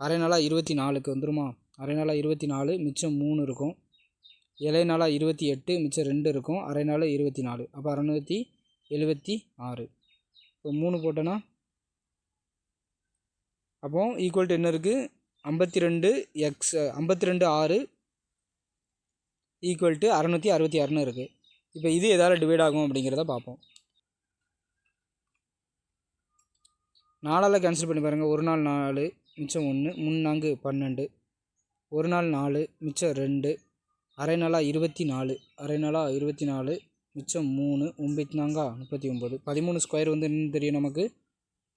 அரை நாளாக 24க்கு வந்துருமா? அரை நாளாக 24 மிச்சம் 3 இருக்கும். இலை நாளாக 28 மிச்சம் 2 இருக்கும். அரை நாள் 24. அப்போ 676. இப்போ 3 போட்டோன்னா அப்போ ஈக்குவல் டு என்ன இருக்குது? 52 6 ஈக்குவல் டு 666 இருக்குது. இப்போ இது எதால் டிவைட் ஆகும் அப்படிங்கிறத பார்ப்போம். 4ஆல் கேன்சல் பண்ணி பாருங்கள். ஒரு நாள் 4 மிச்சம் 1 3 4 12 ஒரு நாள் 4 மிச்சம் 2 அரை நாளாக 24 அரை நாளாக 24 மிச்சம் 3 9 4 39 13 ஸ்கொயர் வந்து என்னன்னு தெரியும் நமக்கு?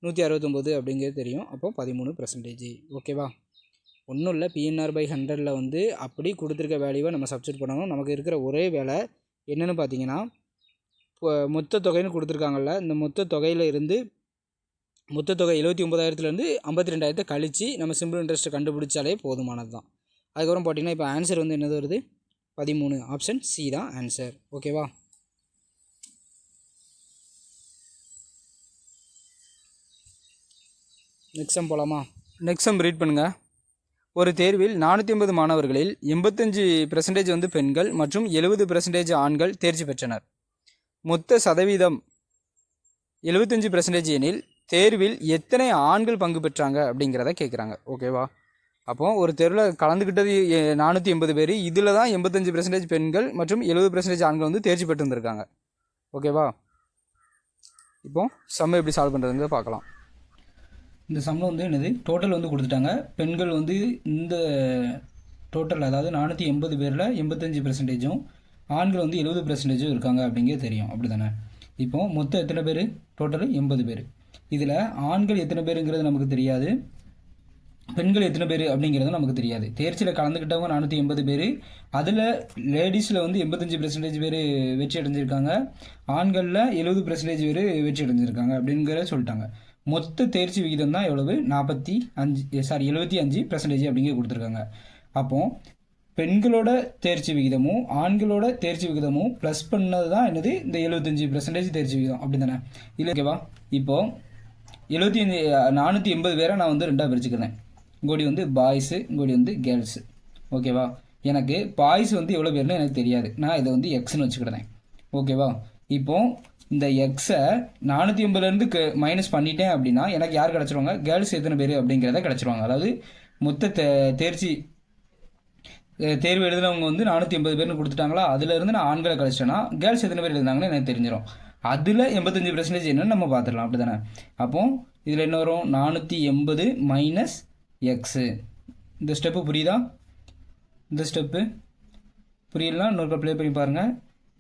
169 அப்படிங்கிறது தெரியும். அப்போ 13%. ஓகேவா? ஒன்றும் இல்லை, PNR/100 வந்து அப்படி கொடுத்துருக்க வேல்யூவை நம்ம சப்ஸ்டிட் பண்ணணும். நமக்கு இருக்கிற ஒரே வேலை என்னென்னு பார்த்தீங்கன்னா, இப்போ மொத்த தொகைன்னு கொடுத்துருக்காங்கல்ல, இந்த மொத்த தொகையில் இருந்து மொத்த தொகை 79,000லேருந்து 52,000 கழித்து நம்ம சிம்பிள் இன்ட்ரெஸ்ட்டை கண்டுபிடிச்சாலே போதுமானது தான். அதுக்கப்புறம் பார்த்தீங்கன்னா இப்போ ஆன்சர் வந்து என்னது வருது? 13. ஆப்ஷன் சி தான் ஆன்சர். ஓகேவா? நெக்ஸ்ட் சம் போகலாமா? நெக்ஸ்ட் சம் ரீட் பண்ணுங்கள். ஒரு தேர்வில் 450 மாணவர்களில் 85% வந்து பெண்கள் மற்றும் 70% ஆண்கள் தேர்ச்சி பெற்றனர். மொத்த சதவீதம் 75% எனில் தேர்வில் எத்தனை ஆண்கள் பங்கு பெற்றாங்க அப்படிங்கிறத கேட்குறாங்க. ஓகேவா? அப்போது ஒரு தேர்வில் கலந்துக்கிட்டது 480 பேர், இதில் தான் 85% பெண்கள் மற்றும் 70% ஆண்கள் வந்து தேர்ச்சி பெற்றிருந்திருக்காங்க. ஓகேவா? இப்போ சம் எப்படி சால்வ் பண்ணுறதுங்கிறத பார்க்கலாம். இந்த சம்மில் வந்து என்னது டோட்டல் வந்து கொடுத்துட்டாங்க. பெண்கள் வந்து இந்த டோட்டல் அதாவது 480 பேரில் 85%, ஆண்கள் வந்து 70% இருக்காங்க அப்படிங்கிறது தெரியும். அப்படி தானே? இப்போ மொத்தம் எத்தனை பேர்? டோட்டலு 80 பேர். இதில் ஆண்கள் எத்தனை பேருங்கிறது நமக்கு தெரியாது, பெண்கள் எத்தனை பேர் அப்படிங்கிறது நமக்கு தெரியாது. தேர்ச்சியில் கலந்துக்கிட்டவங்க 480 பேர், அதில் லேடிஸில் வந்து 85% பேர் வெற்றி அடைஞ்சிருக்காங்க, ஆண்களில் 70% பேர் வெற்றி அடைஞ்சிருக்காங்க அப்படிங்கிற சொல்லிட்டாங்க. மொத்த தேர்ச்சி விகிதம் தான் எவ்வளவு? 75% அப்படிங்கிற கொடுத்துருக்காங்க. அப்போது பெண்களோட தேர்ச்சி விகிதமும் ஆண்களோட தேர்ச்சி விகிதமும் ப்ளஸ் பண்ணது தான் என்னது இந்த 75% தேர்ச்சி விகிதம். அப்படி தானே? இல்லை ஓகேவா? இப்போது 480 பேரை நான் வந்து ரெண்டாக பிரிச்சுக்கிறேன். இங்கோடி வந்து பாய்ஸு, இங்கோடி வந்து கேர்ள்ஸு. ஓகேவா? எனக்கு பாய்ஸ் வந்து எவ்வளோ பேர்னு எனக்கு தெரியாது, நான் இதை வந்து எக்ஸ்ன்னு வச்சுக்கிட்டேன். ஓகேவா? இப்போது இந்த எக்ஸை 480லேருந்து மைனஸ் பண்ணிட்டேன் அப்படின்னா எனக்கு யார் கிடச்சிருவாங்க? கேர்ள்ஸ் எத்தனை பேர் அப்படிங்கிறத கிடச்சிருவாங்க. அதாவது மொத்த தேர்ச்சி தேர்வு எழுதுனவங்க வந்து 480 பேர்னு கொடுத்துட்டாங்களா, அதுலேருந்து நான் ஆண்களை கழிச்சிட்டேன்னா கேர்ள்ஸ் எத்தனை பேர் எழுதுனாங்கன்னு எனக்கு தெரிஞ்சிடும். அதில் 85% என்னன்னு நம்ம பார்த்துடலாம். அப்படி தானே? அப்போது இதில் என்ன வரும்? 480 மைனஸ் எக்ஸு. இந்த ஸ்டெப்பு புரியுதா? இந்த ஸ்டெப்பு புரியலாம், இன்னொரு ப்ளே பண்ணி பாருங்கள்.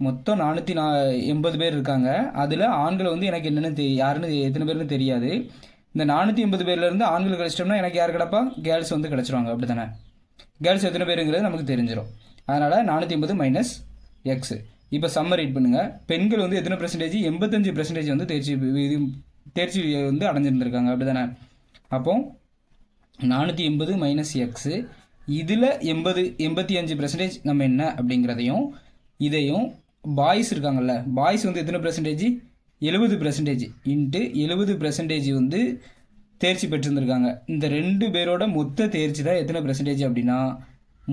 மொத்தம் 480 பேர் இருக்காங்க. அதில் ஆண்கள் வந்து எனக்கு என்னென்னு யாருன்னு எத்தனை பேர்னு தெரியாது. இந்த 480 பேர்லேருந்து ஆண்கள் கழிச்சிட்டோம்னா எனக்கு யார் கிடப்பா? கேர்ள்ஸ் வந்து கிடச்சிருவாங்க. அப்படி தானே? கேர்ள்ஸ் எத்தனை பேருங்கிறது நமக்கு தெரிஞ்சிடும். அதனால் 480 மைனஸ் எக்ஸு. இப்போ சம்ம ரீட் பண்ணுங்கள். பெண்கள் வந்து எத்தனை %? 85% வந்து தேர்ச்சி வந்து அடைஞ்சிருந்துருக்காங்க. அப்படி தானே? அப்போது 480 மைனஸ் எக்ஸு, இதில் 85% நம்ம என்ன அப்படிங்கிறதையும் இதையும் பாய்ஸ் இருக்காங்கல்ல, பாய்ஸ் வந்து எத்தனை %? 70% இன்ட்டு 70% வந்து தேர்ச்சி பெற்றிருந்திருக்காங்க. இந்த ரெண்டு பேரோட மொத்த தேர்ச்சி தான் எத்தனை % அப்படின்னா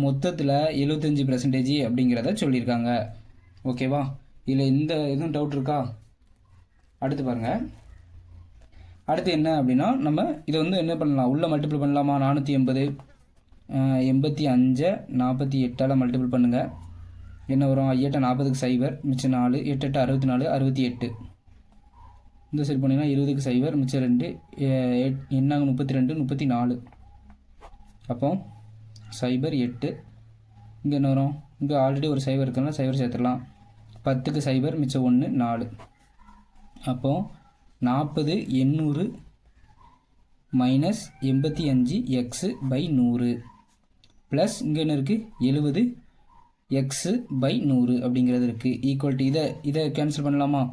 மொத்தத்தில் 75% அப்படிங்கிறத சொல்லியிருக்காங்க. ஓகேவா? இதில் இந்த எதுவும் டவுட் இருக்கா? அடுத்து பாருங்கள். அடுத்து என்ன அப்படின்னா நம்ம இதை வந்து என்ன பண்ணலாம்? உள்ளே மல்டிபிள் பண்ணலாமா? 480 85 48ஆல் மல்டிபிள் பண்ணுங்கள். என்ன வரும்? 8 40க்கு 0, மிச்சம் 4, 8 8 64, 68. இந்த சைடு போனீங்கன்னா 20க்கு 0, மிச்சம் 2, என்னாங்க 32 34. அப்போ 0 8. இங்கே என்ன வரும்? இங்கே ஆல்ரெடி ஒரு 0 இருக்குன்னா 0 சேர்த்துடலாம். 10க்கு 0, மிச்சம் 1 4. அப்போது 40 800 மைனஸ் 85 எக்ஸு பை 100 ப்ளஸ் இங்கே என்ன இருக்குது? 70 எக்ஸு பை 100 அப்படிங்கிறது இருக்குது. ஈக்குவல் டு இதை கேன்சல் பண்ணலாமா?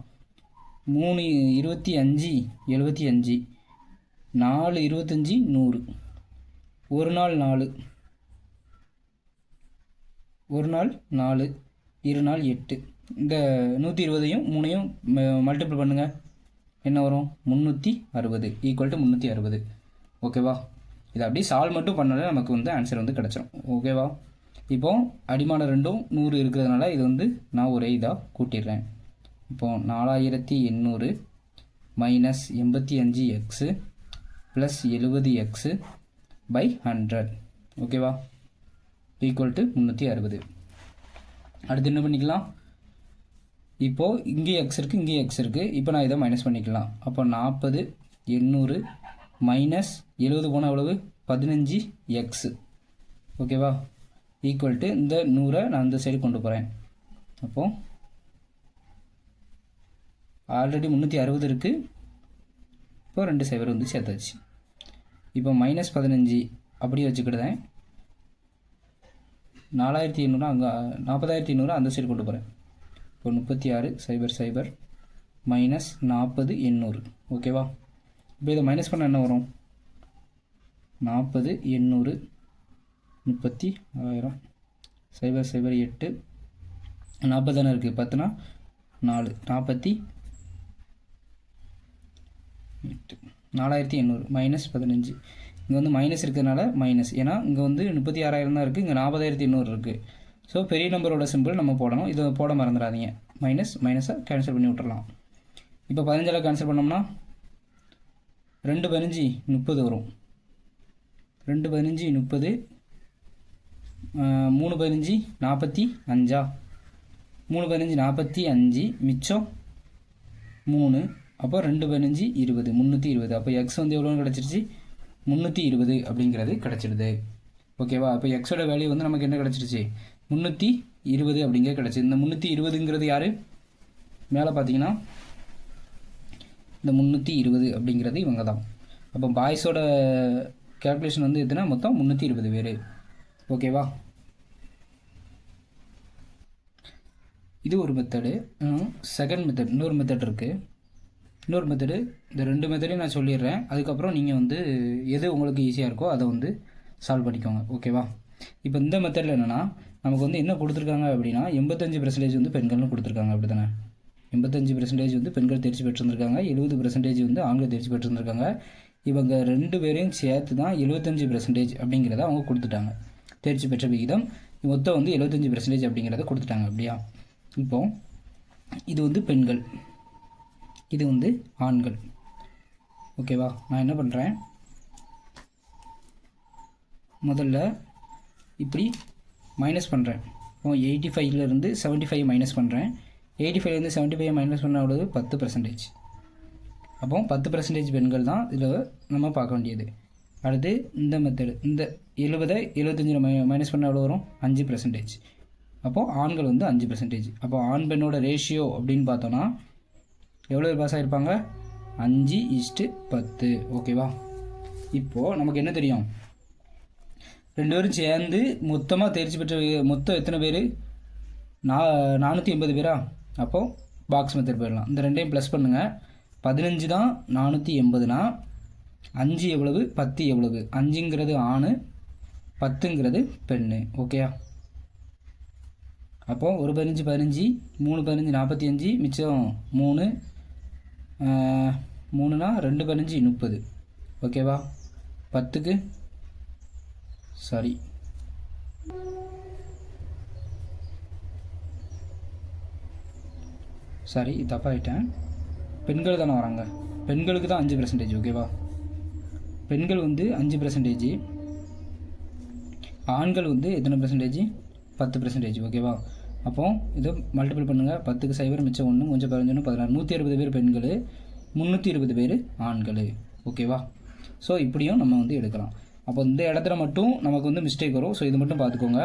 3 25 75, 4 25 100, ஒரு நாள் 4, ஒரு நாள் 4, இரு நாள் 8. இந்த 120ஐயும் 3ஐயும் மல்டிபிள் பண்ணுங்கள். என்ன வரும்? 360 ஈக்குவல் டு 360. ஓகேவா? இதை அப்படியே சால்வ் மட்டும் பண்ணாலே நமக்கு வந்து ஆன்சர் வந்து கிடச்சிடும். ஓகேவா? இப்போது அடிமான ரெண்டும் 100 இருக்கிறதுனால இது வந்து நான் ஒரே இதாக கூட்டிடுறேன். இப்போது 4800 minus 85 X plus 70 X by 100. ஓகேவா? Equal to 360. அடுத்து என்ன பண்ணிக்கலாம்? இப்போது இங்கே எக்ஸ் இருக்குது, இங்கே எக்ஸ் இருக்குது. இப்போ நான் இதை மைனஸ் பண்ணிக்கலாம். அப்போ 40 800 மைனஸ் 70 போனால் எவ்வளவு? 15 எக்ஸு. ஓகேவா? ஈக்குவல் டு இந்த 100 நான் இந்த சைடு கொண்டு போகிறேன். அப்போது ஆல்ரெடி 360 இருக்குது. இப்போ 2 0 வந்து சேர்த்தாச்சு. இப்போ மைனஸ் 15 அப்படியே வச்சுக்கிட்டேன். 4800 அங்கே 40800 அந்த சைடு கொண்டு போகிறேன். இப்போ 36 0 0 மைனஸ் 40 800. ஓகேவா? இப்போ இதை மைனஸ் பண்ண என்ன வரும்? 40 800 30000 0 0 8 40 தானே இருக்குது. 10னா 4 48. 4800 மைனஸ் 15. இங்கே வந்து மைனஸ் இருக்கிறதுனால மைனஸ், ஏன்னா இங்கே வந்து 36,000 தான் இருக்குது, இங்கே 4800 இருக்குது. ஸோ பெரிய நம்பரோட சிம்பிள் நம்ம போடணும், இதை போட மறந்துடாதீங்க. மைனஸ் மைனஸை கேன்சல் பண்ணி விட்டுறலாம். இப்போ 15 கேன்சல் பண்ணோம்னா 2 15 30 வரும். 2 15 30, 3 15 45, 3 15 45, மிச்சம் 3. அப்போ 2 15 20, 320. அப்போ எக்ஸ் வந்து எவ்வளோன்னு கிடச்சிருச்சு? 320 அப்படிங்கிறது கிடச்சிடுது. ஓகேவா? அப்போ எக்ஸோட வேல்யூ வந்து நமக்கு என்ன கிடச்சிருச்சு? 320 அப்படிங்கிறது கிடச்சி. இந்த 320ங்கிறது யார்? மேலே பார்த்தீங்கன்னா இந்த 320 அப்படிங்கிறது இவங்க தான். அப்போ பாய்ஸோட கேல்குலேஷன் வந்து எதுனா மொத்தம் 320 பேர். ஓகேவா? இது ஒரு மெத்தடு. செகண்ட் மெத்தட், இன்னொரு மெத்தட் இருக்குது. இன்னொரு மெத்தடு, இந்த 2 மெத்தடையும் நான் சொல்லிடுறேன். அதுக்கப்புறம் நீங்கள் வந்து எது உங்களுக்கு ஈஸியாக இருக்கோ அதை வந்து சால்வ் பண்ணிக்கோங்க. ஓகேவா? இப்போ இந்த மெத்தடில் என்னென்னா நமக்கு வந்து என்ன கொடுத்துருக்காங்க அப்படின்னா 85% வந்து பெண்கள்னு கொடுத்துருக்காங்க. அப்படி தானே? 85% வந்து பெண்கள் தேர்ச்சி பெற்றிருந்திருக்காங்க, 70% வந்து ஆண்கள் தேர்ச்சி பெற்றிருந்திருக்காங்க. இவங்க 2 பேரையும் சேர்த்து தான் 75% அப்படிங்கிறத அவங்க கொடுத்துட்டாங்க. தேர்ச்சி பெற்ற விகிதம் மொத்தம் வந்து 75% அப்படிங்கிறத கொடுத்துட்டாங்க. அப்படியா? இப்போ இது வந்து பெண்கள், இது வந்து ஆண்கள். ஓகேவா? நான் என்ன பண்ணுறேன், முதல்ல இப்படி மைனஸ் பண்ணுறேன். இப்போ 85லேருந்து 75 மைனஸ் பண்ணுறேன். 85லேருந்து 75 மைனஸ் பண்ண அவ்வளவு 10%. அப்போ 10% பெண்கள் தான் இதில் நம்ம பார்க்க வேண்டியது. அடுத்து இந்த மெத்தடு, இந்த 70 75 மைனஸ் பண்ண எவ்வளோ வரும்? 5%. அப்போது ஆண்கள் வந்து 5%. அப்போ ஆண் பெண்ணோட ரேஷியோ அப்படின்னு பார்த்தோன்னா எவ்வளோ பாஸ் ஆகிருப்பாங்க? 5:10. ஓகேவா? இப்போது நமக்கு என்ன தெரியும்? 2 பேரும் சேர்ந்து மொத்தமாக தேர்ச்சி பெற்ற மொத்தம் எத்தனை பேர்? 480 பேரா? அப்போது பாக்ஸ் மெத்தட் போயிடலாம். இந்த ரெண்டையும் ப்ளஸ் பண்ணுங்கள். 15 தான் 480னா 5 எவ்வளவு? 10 எவ்வளவு? 5ங்கிறது ஆண், 10ங்கிறது பெண்ணு. ஓகேயா? அப்போது 1 15 15, 3 15 45, மிச்சம் 3, 3னா 2 15 30. ஓகேவா? 10க்கு சாரி தப்பாகிட்டேன். பெண்கள் தானே வராங்க, பெண்களுக்கு தான் 5%. ஓகேவா? பெண்கள் வந்து 5%, ஆண்கள் வந்து எத்தனை பர்சன்டேஜ்? 10%. ஓகேவா? அப்போது இதை மல்டிபிள் பண்ணுங்கள். 10க்கு 0, மிச்சம் 1, கொஞ்சம் 15, 16, 160 பேர் பெண்கள், 320 பேர் ஆண்கள். ஓகேவா? ஸோ இப்படியும் நம்ம வந்து எடுக்கலாம். அப்போ இந்த இடத்துல மட்டும் நமக்கு வந்து மிஸ்டேக் வரும். ஸோ இது மட்டும் பார்த்துக்கோங்க.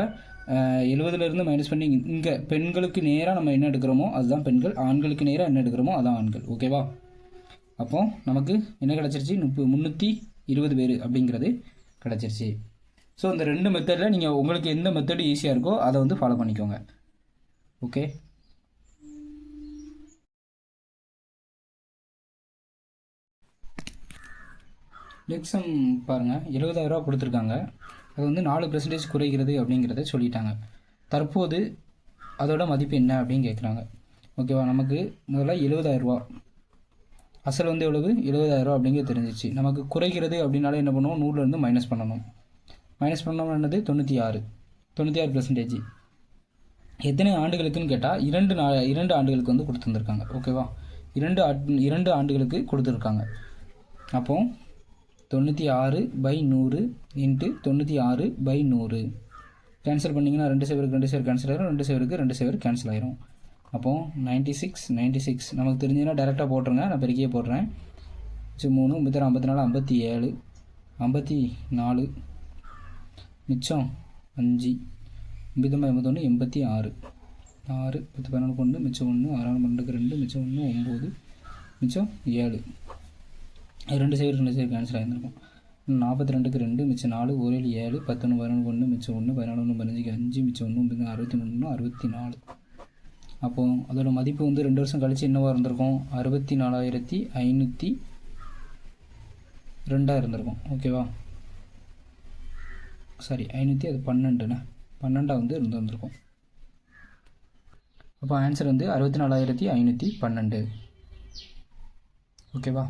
70லேருந்து மைனஸ் பண்ணி இங்கே பெண்களுக்கு நேராக நம்ம என்ன எடுக்கிறோமோ அதுதான் பெண்கள், ஆண்களுக்கு நேராக என்ன எடுக்கிறோமோ அதான் ஆண்கள். ஓகேவா? அப்போ நமக்கு என்ன கிடச்சிருச்சு? 320 பேர் அப்படிங்கிறது கிடச்சிருச்சு. ஸோ இந்த 2 மெத்தடில் நீங்கள் உங்களுக்கு எந்த மெத்தடு ஈஸியாக இருக்கோ அதை வந்து ஃபாலோ பண்ணிக்கோங்க. ஓகே? நெக்ஸ்ட் சம் பாருங்கள். 70,000 ரூபா கொடுத்துருக்காங்க. அது வந்து 4% குறைகிறது அப்படிங்கிறத சொல்லிட்டாங்க. தற்போது அதோட மதிப்பு என்ன அப்படின்னு கேட்குறாங்க. ஓகேவா? நமக்கு முதல்ல 70,000 ரூபா அசல் வந்து எவ்வளவு? 70,000 ரூபா அப்படிங்கிறது தெரிஞ்சிச்சு. நமக்கு குறைகிறது அப்படின்னாலே என்ன பண்ணுவோம்? 100லேருந்து மைனஸ் பண்ணணும். மைனஸ் பண்ணோம்னா என்னது? 96%. எத்தனை ஆண்டுகளுக்குன்னு கேட்டால் 2 ஆண்டுகளுக்கு வந்து கொடுத்துருந்துருக்காங்க. ஓகேவா? 2 ஆண்டுகளுக்கு கொடுத்துருக்காங்க. அப்போது 96/100 இன்ட்டு 96/100 கேன்சல் பண்ணிங்கன்னா 2 சேவருக்கு 2 சேவர் கேன்சல் ஆயிரும், 2 சேவருக்கு 2 சேவர் கேன்சல் ஆயிரும். அப்போது 96 நமக்கு தெரிஞ்சுன்னா டேரெக்டாக போட்டுருங்க. நான் பெருக்கியே போடுறேன். 3 54 54 மிச்சம் 5 51 86 6 10 11 1 மிச்சம் 1 6 12 2 மிச்சம் 1 9 மிச்சம் 7 2 சேவர் கேன்சல் ஆகிருந்திருக்கும். 42க்கு 2 மிச்சம் 4 1 7 11 11 1 மிச்சம் 1 14 1 15 5 மிச்சம் 1 61 64. அப்போது அதோட மதிப்பு வந்து 2 வருஷம் கழித்து என்னவாக இருந்திருக்கும்? 64,502 இருந்திருக்கும். ஓகேவா? சாரி 500, அது 12 வந்து இருந்திருக்கும். அப்போ ஆன்சர் வந்து 64,512. ஓகேவா?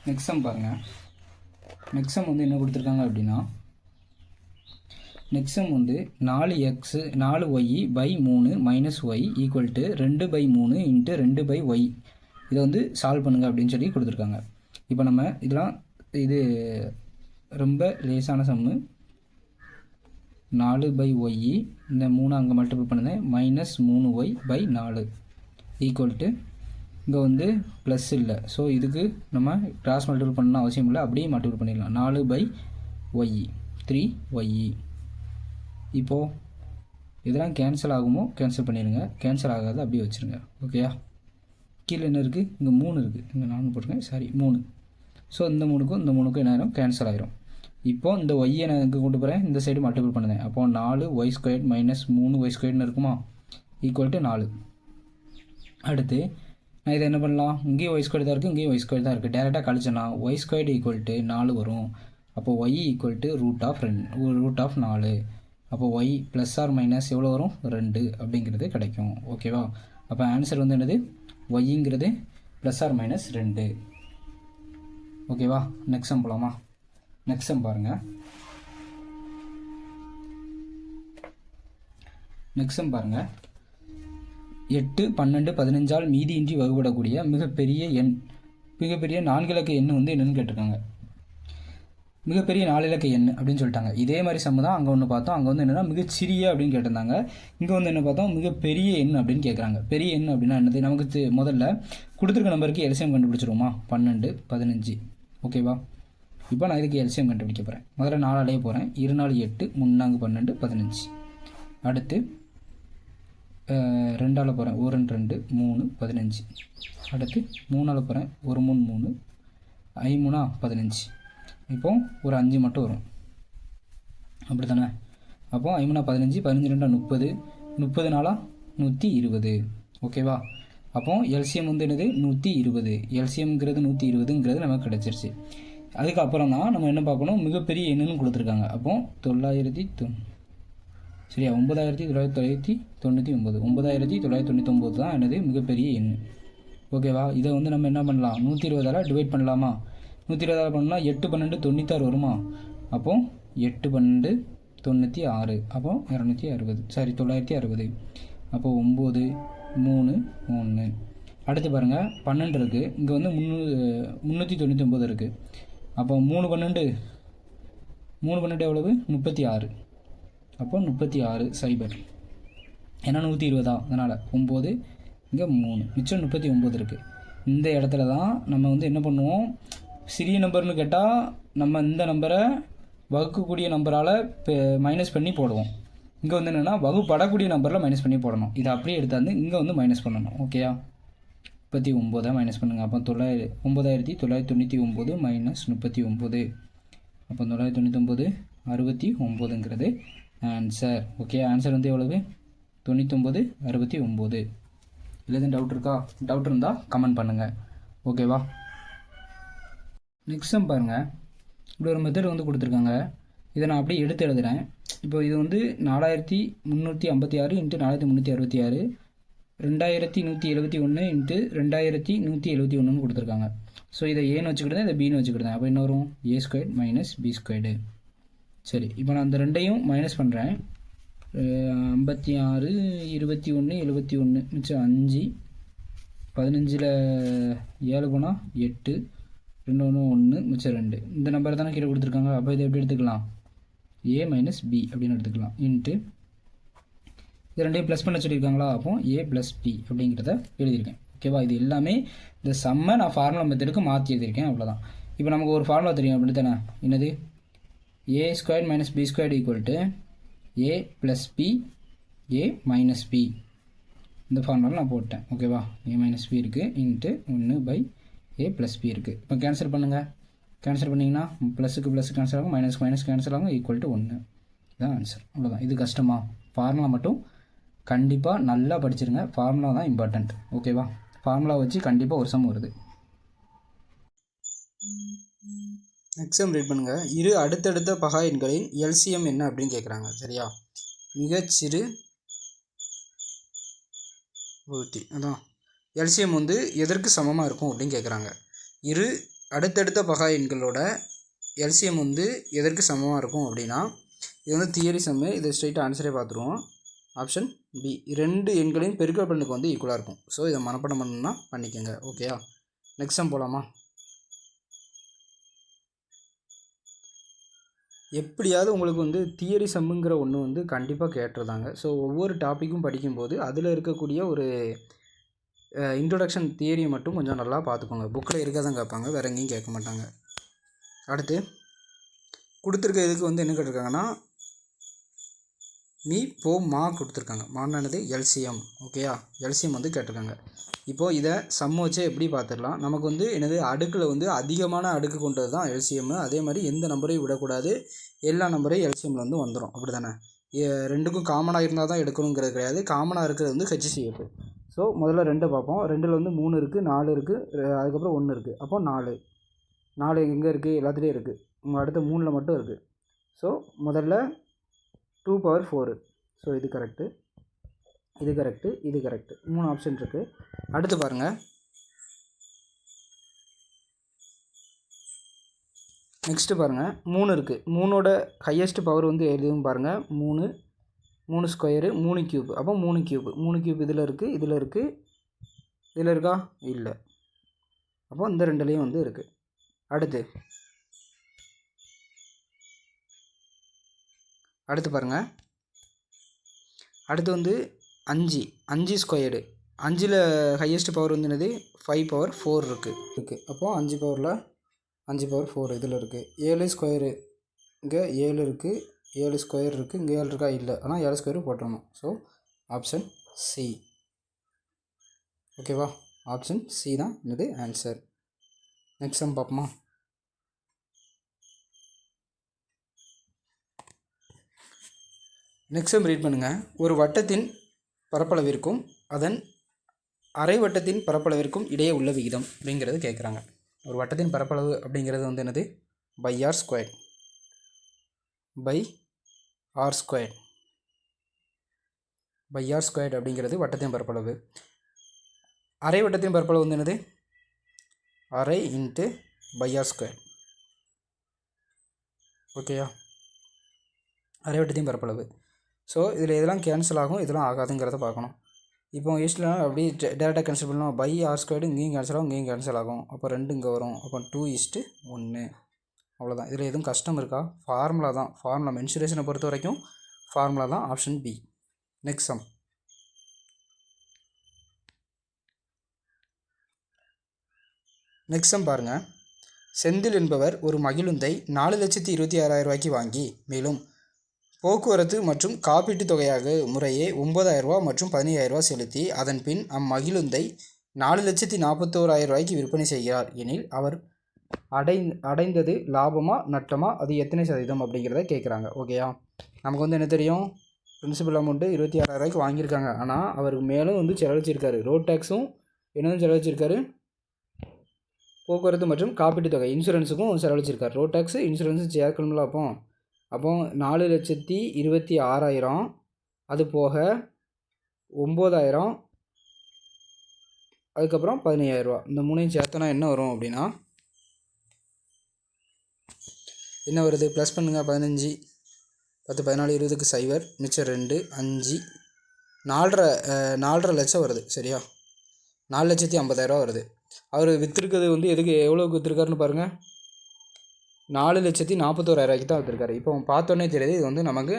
நெக்ஸ்ட் சம் பாருங்கள். நெக்ஸ்ட் சம் வந்து என்ன கொடுத்துருக்காங்க அப்படின்னா, நெக்ஸ்ட் சம் வந்து 4y by 3 minus Y equal to 2/3 into 2/y இதை வந்து சால்வ் பண்ணுங்கள் அப்படின்னு சொல்லி கொடுத்துருக்காங்க. இப்போ நம்ம இது ரொம்ப லேசான சம்மு. 4/y இந்த 3 அங்கே மல்டிபிள் பண்ணுதேன் மைனஸ் 3y/4 ஈக்குவல் டு இங்கே வந்து ப்ளஸ் இல்லை. ஸோ இதுக்கு நம்ம கிராஸ் மல்டிபிள் பண்ணணும் அவசியம் இல்லை, அப்படியே மல்டிபிள் பண்ணிடலாம். 4/y 3y. இப்போது இதெல்லாம் கேன்சல் ஆகுமோ கேன்சல் பண்ணிடுங்க, கேன்சல் ஆகாது அப்படியே வச்சுருங்க. ஓகேயா? கீழே என்ன இருக்குது? இங்கே 3 இருக்குது, இங்கே 4 போட்டிருக்கேன், சாரி 3. ஸோ இந்த 3க்கும் இந்த 3க்கும் என்ன ஆயிரும்? கேன்சல் ஆயிரும். இப்போது இந்த ஒய்யை நான் இங்கே கொண்டு போகிறேன், இந்த சைடு மல்டிபிள் பண்ணுறேன். அப்போது 4y² மைனஸ் 3y² இருக்குமா ஈக்குவல் டு 4. அடுத்து நான் இதை என்ன பண்ணலாம்? இங்கேயும் y² தான் இருக்குது, இங்கேயும் y² தான் இருக்குது. டேரெக்டாக கழிச்சேன்னா y² ஈக்குவல் டு 4 வரும். அப்போது y equal to root of 4. அப்போ y ப்ளஸ் ஆர் மைனஸ் எவ்வளோ வரும்? 2 அப்படிங்கிறது கிடைக்கும். ஓகேவா? அப்போ ஆன்சர் வந்து என்னது? yங்கிறது ப்ளஸ் ஆர் மைனஸ் 2. ஓகேவா? நெக்ஸ்ட் சம் போகலாமா? நெக்ஸ்ட் சம் பாருங்கள். நெக்ஸ்ட் சம் பாருங்கள். 8, 12, 15 மீதியின்றி வகுப்படக்கூடிய மிகப்பெரிய 4 இலக்க எண் வந்து என்னென்னு கேட்டிருக்காங்க. மிகப்பெரிய 4 இலக்க எண் அப்படின்னு சொல்லிட்டாங்க. இதே மாதிரி சம்மு தான் அங்கே ஒன்று பார்த்தோம். அங்கே வந்து என்னென்னா மிகச்சிறிய அப்படின்னு கேட்டிருந்தாங்க. இங்கே வந்து என்ன பார்த்தோம்? மிகப்பெரிய எண் அப்படின்னு கேட்குறாங்க. பெரிய எண் அப்படின்னா என்னது? நமக்கு முதல்ல கொடுத்துருக்க நம்பருக்கு எல்சிஎம் கண்டுபிடிச்சிருவோமா? 12, 15. ஓகேவா? இப்போ நான் இதுக்கு எல்சிஎம் கண்டுபிடிக்க போகிறேன். முதல்ல 4 போகிறேன். 2 4 8, 3 4 12, 15. அடுத்து 2 போகிறேன். 1 2 3 15. அடுத்து 3 போகிறேன். 1 3 3, 5 15. இப்போ ஒரு 5 மட்டும் வரும், அப்படி தானே? அப்போ 5 15, 15 2 30, 30 120. ஓகேவா? அப்போ எல்சிஎம் வந்து என்னது? 120. எல்சிஎம்ங்கிறது 120ங்கிறது நமக்கு கிடச்சிருச்சு. அதுக்கப்புறம் தான் நம்ம என்ன பார்க்கணும்? மிகப்பெரிய எண்ணுன்னு கொடுத்துருக்காங்க. அப்போ 9999. 9999 தான் என்னது? மிகப்பெரிய எண். ஓகேவா? இதை வந்து நம்ம என்ன பண்ணலாம்? 120ஆல் டிவைட் பண்ணலாமா? 120ஆல் பண்ணால் 8 12 96 வருமா? அப்போ 8 12 96, அப்போ 260, சாரி 960. அப்போ 9 3 1. அடுத்து பாருங்கள், 12 இருக்குது. இங்கே வந்து 399 இருக்குது. அப்போ 3 12 எவ்வளவு? 36. அப்போ 36 சைபர். ஏன்னா 120 அதனால் 9 இங்கே 3 மிச்சம் 39 இருக்குது. இந்த இடத்துல தான் நம்ம வந்து என்ன பண்ணுவோம்? சிறிய நம்பர்னு கேட்டால் நம்ம இந்த நம்பரை வகுக்கக்கூடிய நம்பரால் மைனஸ் பண்ணி போடுவோம். இங்கே வந்து என்னென்னா வகுப்படக்கூடிய நம்பரில் மைனஸ் பண்ணி போடணும். இதை அப்படியே எடுத்தாந்து இங்கே வந்து மைனஸ் பண்ணணும். ஓகேயா? 39 மைனஸ் பண்ணுங்கள். அப்போ 9999 மைனஸ் 39. அப்போ 999 69ங்கிறது ஆன்சர். ஓகே, ஆன்சர் வந்து எவ்வளவு? 99 69. இல்லை எதுவும் டவுட் இருக்கா? டவுட் இருந்தால் கமெண்ட் பண்ணுங்கள். ஓகேவா? நெக்ஸ்ட் சம் பாருங்கள். இப்படி ஒரு மெத்தட் வந்து கொடுத்துருக்காங்க. இதை நான் அப்படியே எடுத்து எழுதுகிறேன். இப்போ இது வந்து 4356 இன்ட்டு 4366, 2171 இன்ட்டு 2171 கொடுத்துருக்காங்க. ஸோ இதை ஏன்னு வச்சுக்கிட்டேன், இதை பின்னு வச்சுக்கிட்டேன். அப்போ என்ன வரும்? a² minus b². சரி, இப்போ நான் அந்த ரெண்டையும் மைனஸ் பண்ணுறேன். 56 21 71 மிச்சம் 5, 15ல் 7 போனால் 8, 2 1 1 மிச்சம் 2. இந்த நம்பர் தானே கீழே கொடுத்துருக்காங்க. அப்போ இதை எப்படி எடுத்துக்கலாம்? a மைனஸ் b அப்படின்னு எடுத்துக்கலாம். இன்ட்டு இது ரெண்டையும் ப்ளஸ் பண்ண சொல்லியிருக்காங்களா? அப்போ a ப்ளஸ் b அப்படிங்கிறத எழுதியிருக்கேன். ஓகேவா? இது எல்லாமே இந்த சம்மை நான் ஃபார்முலா மெத்தடுக்கு மாற்றி எழுதியிருக்கேன். அவ்வளோதான். இப்போ நமக்கு ஒரு ஃபார்முலா தெரியும், அப்படி தானே? என்னது? a² minus b² equal to a plus b a minus b. இந்த ஃபார்முலா நான் போட்டேன். ஓகேவா? a மைனஸ் b இருக்குது இன்ட்டு 1/a ப்ளஸ் b இருக்குது. இப்போ கேன்சல் பண்ணுங்கள். கேன்சல் பண்ணிங்கன்னா ப்ளஸுக்கு ப்ளஸ் கேன்சல் ஆகும், மைனஸ்க்கு மைனஸ் கேன்சல் ஆகும், ஈக்குவல் டு 1. இதுதான் ஆன்சர். அவ்வளோதான். இது கஷ்டமா? ஃபார்முலா மட்டும் கண்டிப்பாக நல்லா படிச்சிருங்க. ஃபார்முலா தான் இம்பார்ட்டண்ட். ஓகேவா? ஃபார்முலா வச்சு கண்டிப்பாக ஒரு சம் வருது. நெக்ஸ்ட் சம் ரீட் பண்ணுங்கள். இரு அடுத்தடுத்த பகா எண்களின் எல்சிஎம் என்ன அப்படின்னு கேட்குறாங்க. சரியா? மிகச்சிறு வகுத்தி. அதான் எல்சிஎம் வந்து எதற்கு சமமாக இருக்கும் அப்படின்னு கேட்குறாங்க. இரு அடுத்தடுத்த பகா எண்களோட எல்சிஎம் வந்து எதற்கு சமமாக இருக்கும் அப்படின்னா, இது வந்து தியரி சம்மு. இது ஸ்ட்ரெயிட்டாக ஆன்சரே பார்த்துருவோம். Option B. 2 எண்களையும் பெருக்கல் பண்ணுக்கு வந்து ஈக்குவலாக இருக்கும். ஸோ இதை மனப்பாடம் பண்ணணும்னா பண்ணிக்கோங்க. ஓகேயா? நெக்ஸ்ட் சம் போகலாமா? எப்படியாவது உங்களுக்கு வந்து தியரி சம்முங்கிற ஒன்று வந்து கண்டிப்பாக கேட்டுருந்தாங்க. ஸோ ஒவ்வொரு டாப்பிக்கும் படிக்கும்போது அதில் இருக்கக்கூடிய ஒரு இன்ட்ரொடக்ஷன் தியரியை மட்டும் கொஞ்சம் நல்லா பார்த்துக்கோங்க. புக்கில் இருக்க தான் கேட்பாங்க, வேறு எங்கேயும் கேட்க மாட்டாங்க. அடுத்து கொடுத்துருக்க இதுக்கு வந்து என்ன கேட்டிருக்காங்கன்னா, மீ போ மா கொடுத்துருக்காங்க. மானானது எல்சிஎம். ஓகேயா? எல்சிஎம் வந்து கேட்டிருக்காங்க. இப்போது இதை சம்ம வச்சே எப்படி பார்த்துடலாம். நமக்கு வந்து என்னது அடுக்கில் வந்து அதிகமான அடுக்கு கொண்டது தான் எல்சிஎம்மு. அதே மாதிரி எந்த நம்பரையும் விடக்கூடாது, எல்லா நம்பரையும் எல்சிஎம்மில் வந்து வந்துடும். அப்படி தானே? ரெண்டுக்கும் காமனாக இருந்தால் தான் எடுக்கணுங்கிறது கிடையாது. காமனாக இருக்கிறது வந்து ஹெச்சிசிஎஃப். ஸோ முதல்ல 2 பார்ப்போம். 2ல் வந்து 3 இருக்குது, 4 இருக்குது, அதுக்கப்புறம் 1 இருக்குது. அப்போ 4 எங்கே இருக்குது? எல்லாத்துலேயும் இருக்குது. அடுத்த 3ல் மட்டும் இருக்குது. ஸோ முதல்ல 2^4. ஸோ இது கரெக்டு, இது கரெக்டு, இது கரெக்டு. 3 ஆப்ஷன் இருக்குது. அடுத்து பாருங்கள், நெக்ஸ்ட்டு பாருங்கள் 3 இருக்குது. 3ஓட ஹையஸ்ட் பவர் வந்து எதுவும் பாருங்கள். 3 ஸ்கொயரு 3 கியூப். அப்போ 3 கியூப் இதில் இருக்குது, இதில் இருக்குது, இதில் இருக்கா? இல்லை. அப்போ இந்த 2லேயும் வந்து இருக்குது. அடுத்து பாருங்கள், அடுத்து வந்து 5 ஸ்கொயர்டு. 5ல் ஹையஸ்ட் பவர் வந்து என்னது? 5^4 இருக்குது. அப்போது 5^4 இதில் இருக்குது. 7 ஸ்கொயரு இங்கே 7 இருக்குது, 7 ஸ்கொயர் இருக்குது, இங்கே 7 இருக்கா? இல்லை. ஆனால் 7 ஸ்கொயரு போட்டுடணும். So option C. ஓகேவா? ஆப்ஷன் சி தான் என்னது ஆன்சர். நெக்ஸ்ட் சம் பார்ப்போமா? நெக்ஸ்ட் சம் ரீட் பண்ணுங்கள். ஒரு வட்டத்தின் பரப்பளவிற்கும் அதன் அரை வட்டத்தின் பரப்பளவிற்கும் இடையே உள்ள விகிதம் அப்படிங்கிறது கேட்குறாங்க. ஒரு வட்டத்தின் பரப்பளவு அப்படிங்கிறது வந்து என்னது? பை ஆர் ஸ்கொயர் அப்படிங்கிறது வட்டத்தின் பரப்பளவு. அரை வட்டத்தின் பரப்பளவு வந்து என்னது? அரை இன்ட்டு பை ஆர் ஸ்கொயர். ஓகேயா? அரை வட்டத்தின் பரப்பளவு. ஸோ இதில் இதெல்லாம் கேன்சல் ஆகும், இதெல்லாம் ஆகாதுங்கிறத பார்க்கணும். இப்போ ஈஸ்ட்லாம் அப்படி டேரெக்டாக கேன்சல் பண்ணலாம். பை ஆர் ஸ்கொயர்டு இங்கேயும் கேன்சல் ஆகும், இங்கேயும் கேன்சல் ஆகும். அப்போ 2 இங்கே வரும். அப்போ 2:1. அவ்வளோதான். இதில் எதுவும் கஷ்டம் இருக்கா? ஃபார்முலா தான். ஃபார்முலா மென்சுரேஷனை பொறுத்த வரைக்கும் ஃபார்முலா தான். Option B. Next sum. Next sum பாருங்கள். செந்தில் என்பவர் ஒரு மகிழுந்தை 4,26,000 ரூபாய்க்கு வாங்கி, மேலும் போக்குவரத்து மற்றும் காப்பீட்டு தொகையாக முறையே 9,000 ரூபா மற்றும் 15,000 ரூபா செலுத்தி அதன் பின் அம்மகிழுந்தை 4,41,000 ரூபாய்க்கு விற்பனை செய்கிறார் எனில் அவர் அடைந்தது லாபமா நட்டமா, அது எத்தனை சதவீதம் அப்படிங்கிறத கேட்குறாங்க. ஓகேயா? நமக்கு வந்து என்ன தெரியும்? பிரின்சிபல் அமௌண்ட்டு 26,000 ரூபாய்க்கு வாங்கியிருக்காங்க. ஆனால் அவருக்கு மேலும் வந்து செலவழிச்சிருக்காரு. ரோட் டேக்ஸும் என்னதும் செலவழிச்சிருக்காரு, போக்குவரத்து மற்றும் காப்பீட்டு தொகை இன்சூரன்ஸுக்கும் செலவழிச்சிருக்காரு. ரோட் டேக்ஸு இன்சூரன்ஸு சேர்க்கணும்ல. அப்போ 4,26,000, அது போக 9,000, அதுக்கப்புறம் 15,000 ரூபா. இந்த 3ஐயும் சேர்த்தனா என்ன வரும் அப்படின்னா, என்ன வருது? ப்ளஸ் பண்ணுங்கள். 15, 10, 14, 20க்கு 0, மிச்சம் 2, 5, 4.5 லட்சம் வருது. சரியா? 4,50,000 ரூபா வருது. அவர் விற்றுருக்கிறது வந்து எவ்வளோக்கு விற்றுருக்காருன்னு பாருங்கள். 4,41,000 ரூபாய்க்கு தான் விற்றுருக்காரு. இப்போ பார்த்தோன்னே தெரியுது இது வந்து நமக்கு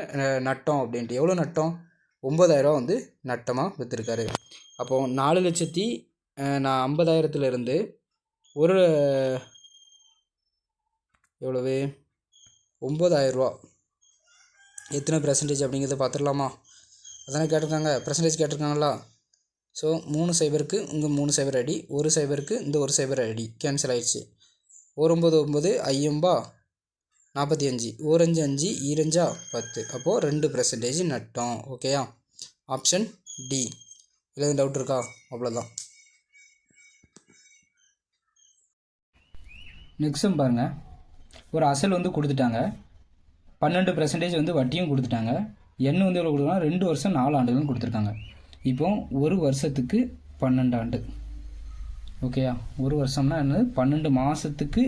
நட்டம் அப்படின்ட்டு. எவ்வளோ நட்டம்? 9,000 ரூபா வந்து நட்டமாக விற்றுருக்காரு. அப்போது 4,50,000 ஒரு எவ்வளவு? 9,000 ரூபா எத்தனை பெர்சன்டேஜ் அப்படிங்கிறத பார்த்துடலாமா? அதானே கேட்டிருக்காங்க, பெர்சன்டேஜ் கேட்டிருக்காங்களா? ஸோ 3 0க்கு இங்கே 3 0 அடி, 1 0க்கு இந்த 1 0 அடி கேன்சல் ஆயிடுச்சு. 9,9 ஐயம்பா 45, 1 5 5 10. அப்போது 2% நட்டம். ஓகேயா? Option D. இல்லை எதுவும் டவுட் இருக்கா? அவ்வளோதான். நெக்ஸ்ட்டும் பாருங்கள். ஒரு அசல் வந்து கொடுத்துட்டாங்க, 12% வந்து வட்டியும் கொடுத்துட்டாங்க. எண்ணு வந்து எவ்வளோ கொடுக்குறாங்க? 2 வருஷம் 4 ஆண்டுகள் கொடுத்துருக்காங்க. இப்போ ஒரு வருஷத்துக்கு 12 ஆண்டு. ஓகேயா? ஒரு வருஷம்னா என்னது 12 மாதத்துக்கு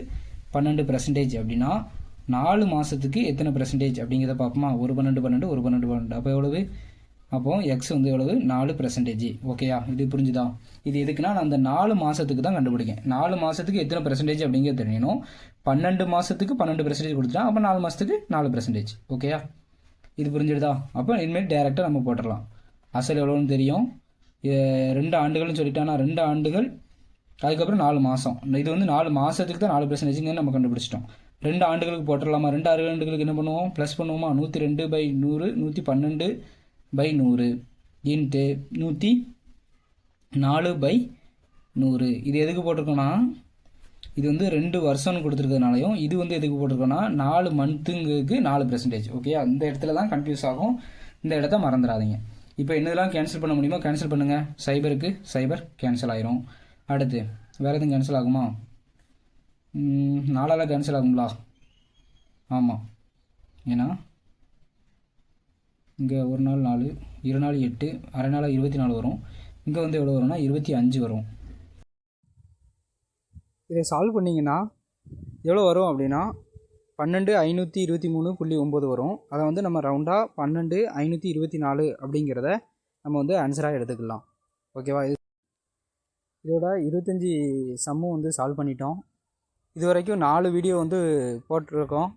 12% அப்படின்னா 4 மாதத்துக்கு எத்தனை பெர்சன்டேஜ் அப்படிங்கிறத பார்ப்போமா? ஒரு 12 ஒரு 12 அப்போ எவ்வளவு? அப்போ எக்ஸ் வந்து எவ்வளவு? 4%. ஓகேயா? இது புரிஞ்சுதா? இது எதுக்குன்னா நான் அந்த 4 மாதத்துக்கு தான் கண்டுபிடிக்கேன். 4 மாதத்துக்கு எத்தனை பெர்சன்டேஜ் அப்படிங்கிறது தெரியணும். 12 மாதத்துக்கு 12% கொடுத்துட்டா அப்போ 4 மாதத்துக்கு 4%. ஓகேயா? இது புரிஞ்சிடுதா? அப்போ இனிமேல் டேரெக்டாக நம்ம போட்டுடலாம். அசல் எவ்வளோன்னு தெரியும். 2 ஆண்டுகள்னு சொல்லிட்டானா 2 ஆண்டுகள் அதுக்கப்புறம் 4 மாதம். இது வந்து 4 மாதத்துக்கு தான் 4%ங்க நம்ம கண்டுபிடிச்சிட்டோம். 2 ஆண்டுகளுக்கு போட்டுடலாமா? 2 ஆண்டுகளுக்கு என்ன பண்ணுவோம்? ப்ளஸ் பண்ணுவோமா? 102/100 112/100 இன்ட்டு 104/100. இது எதுக்கு போட்டிருக்கோன்னா இது வந்து 2 வருஷம்னு கொடுத்துருக்கிறதுனாலையும் இது வந்து எதுக்கு போட்டிருக்கோன்னா 4 மந்த்துங்களுக்கு 4%. ஓகே, அந்த இடத்துல தான் கன்ஃபியூஸ் ஆகும். இந்த இடத்த மறந்துடாதீங்க. இப்போ என்னதெல்லாம் கேன்சல் பண்ண முடியுமோ கேன்சல் பண்ணுங்கள். சைபருக்கு சைபர் கேன்சல் ஆயிரும். அடுத்து வேறு எதுவும் கேன்சல் ஆகுமா? 4ஆல் கேன்சல் ஆகுங்களா? ஆமாம், ஏன்னா இங்கே ஒரு நாள் 4, 2 நாள் 8, அரை நாள் 24 வரும். இங்கே வந்து எவ்வளோ வரும்னா 25 வரும். இதை சால்வ் பண்ணிங்கன்னா எவ்வளோ வரும் அப்படின்னா 12523.9 வரும். அதை வந்து நம்ம ரவுண்டாக 12524 அப்படிங்கிறத நம்ம வந்து ஆன்சராக எடுத்துக்கலாம். ஓகேவா? இதோட 25 சம்மும் வந்து சால்வ் பண்ணிட்டோம். இது வரைக்கும் 4 வீடியோ வந்து போட்டிருக்கோம்.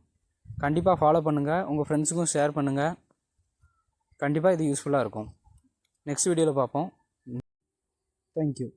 கண்டிப்பாக ஃபாலோ பண்ணுங்கள், உங்கள் ஃப்ரெண்ட்ஸுக்கும் ஷேர் பண்ணுங்கள். கண்டிப்பாக இது யூஸ்ஃபுல்லாக இருக்கும். நெக்ஸ்ட் வீடியோவில் பார்ப்போம். தேங்க்யூ.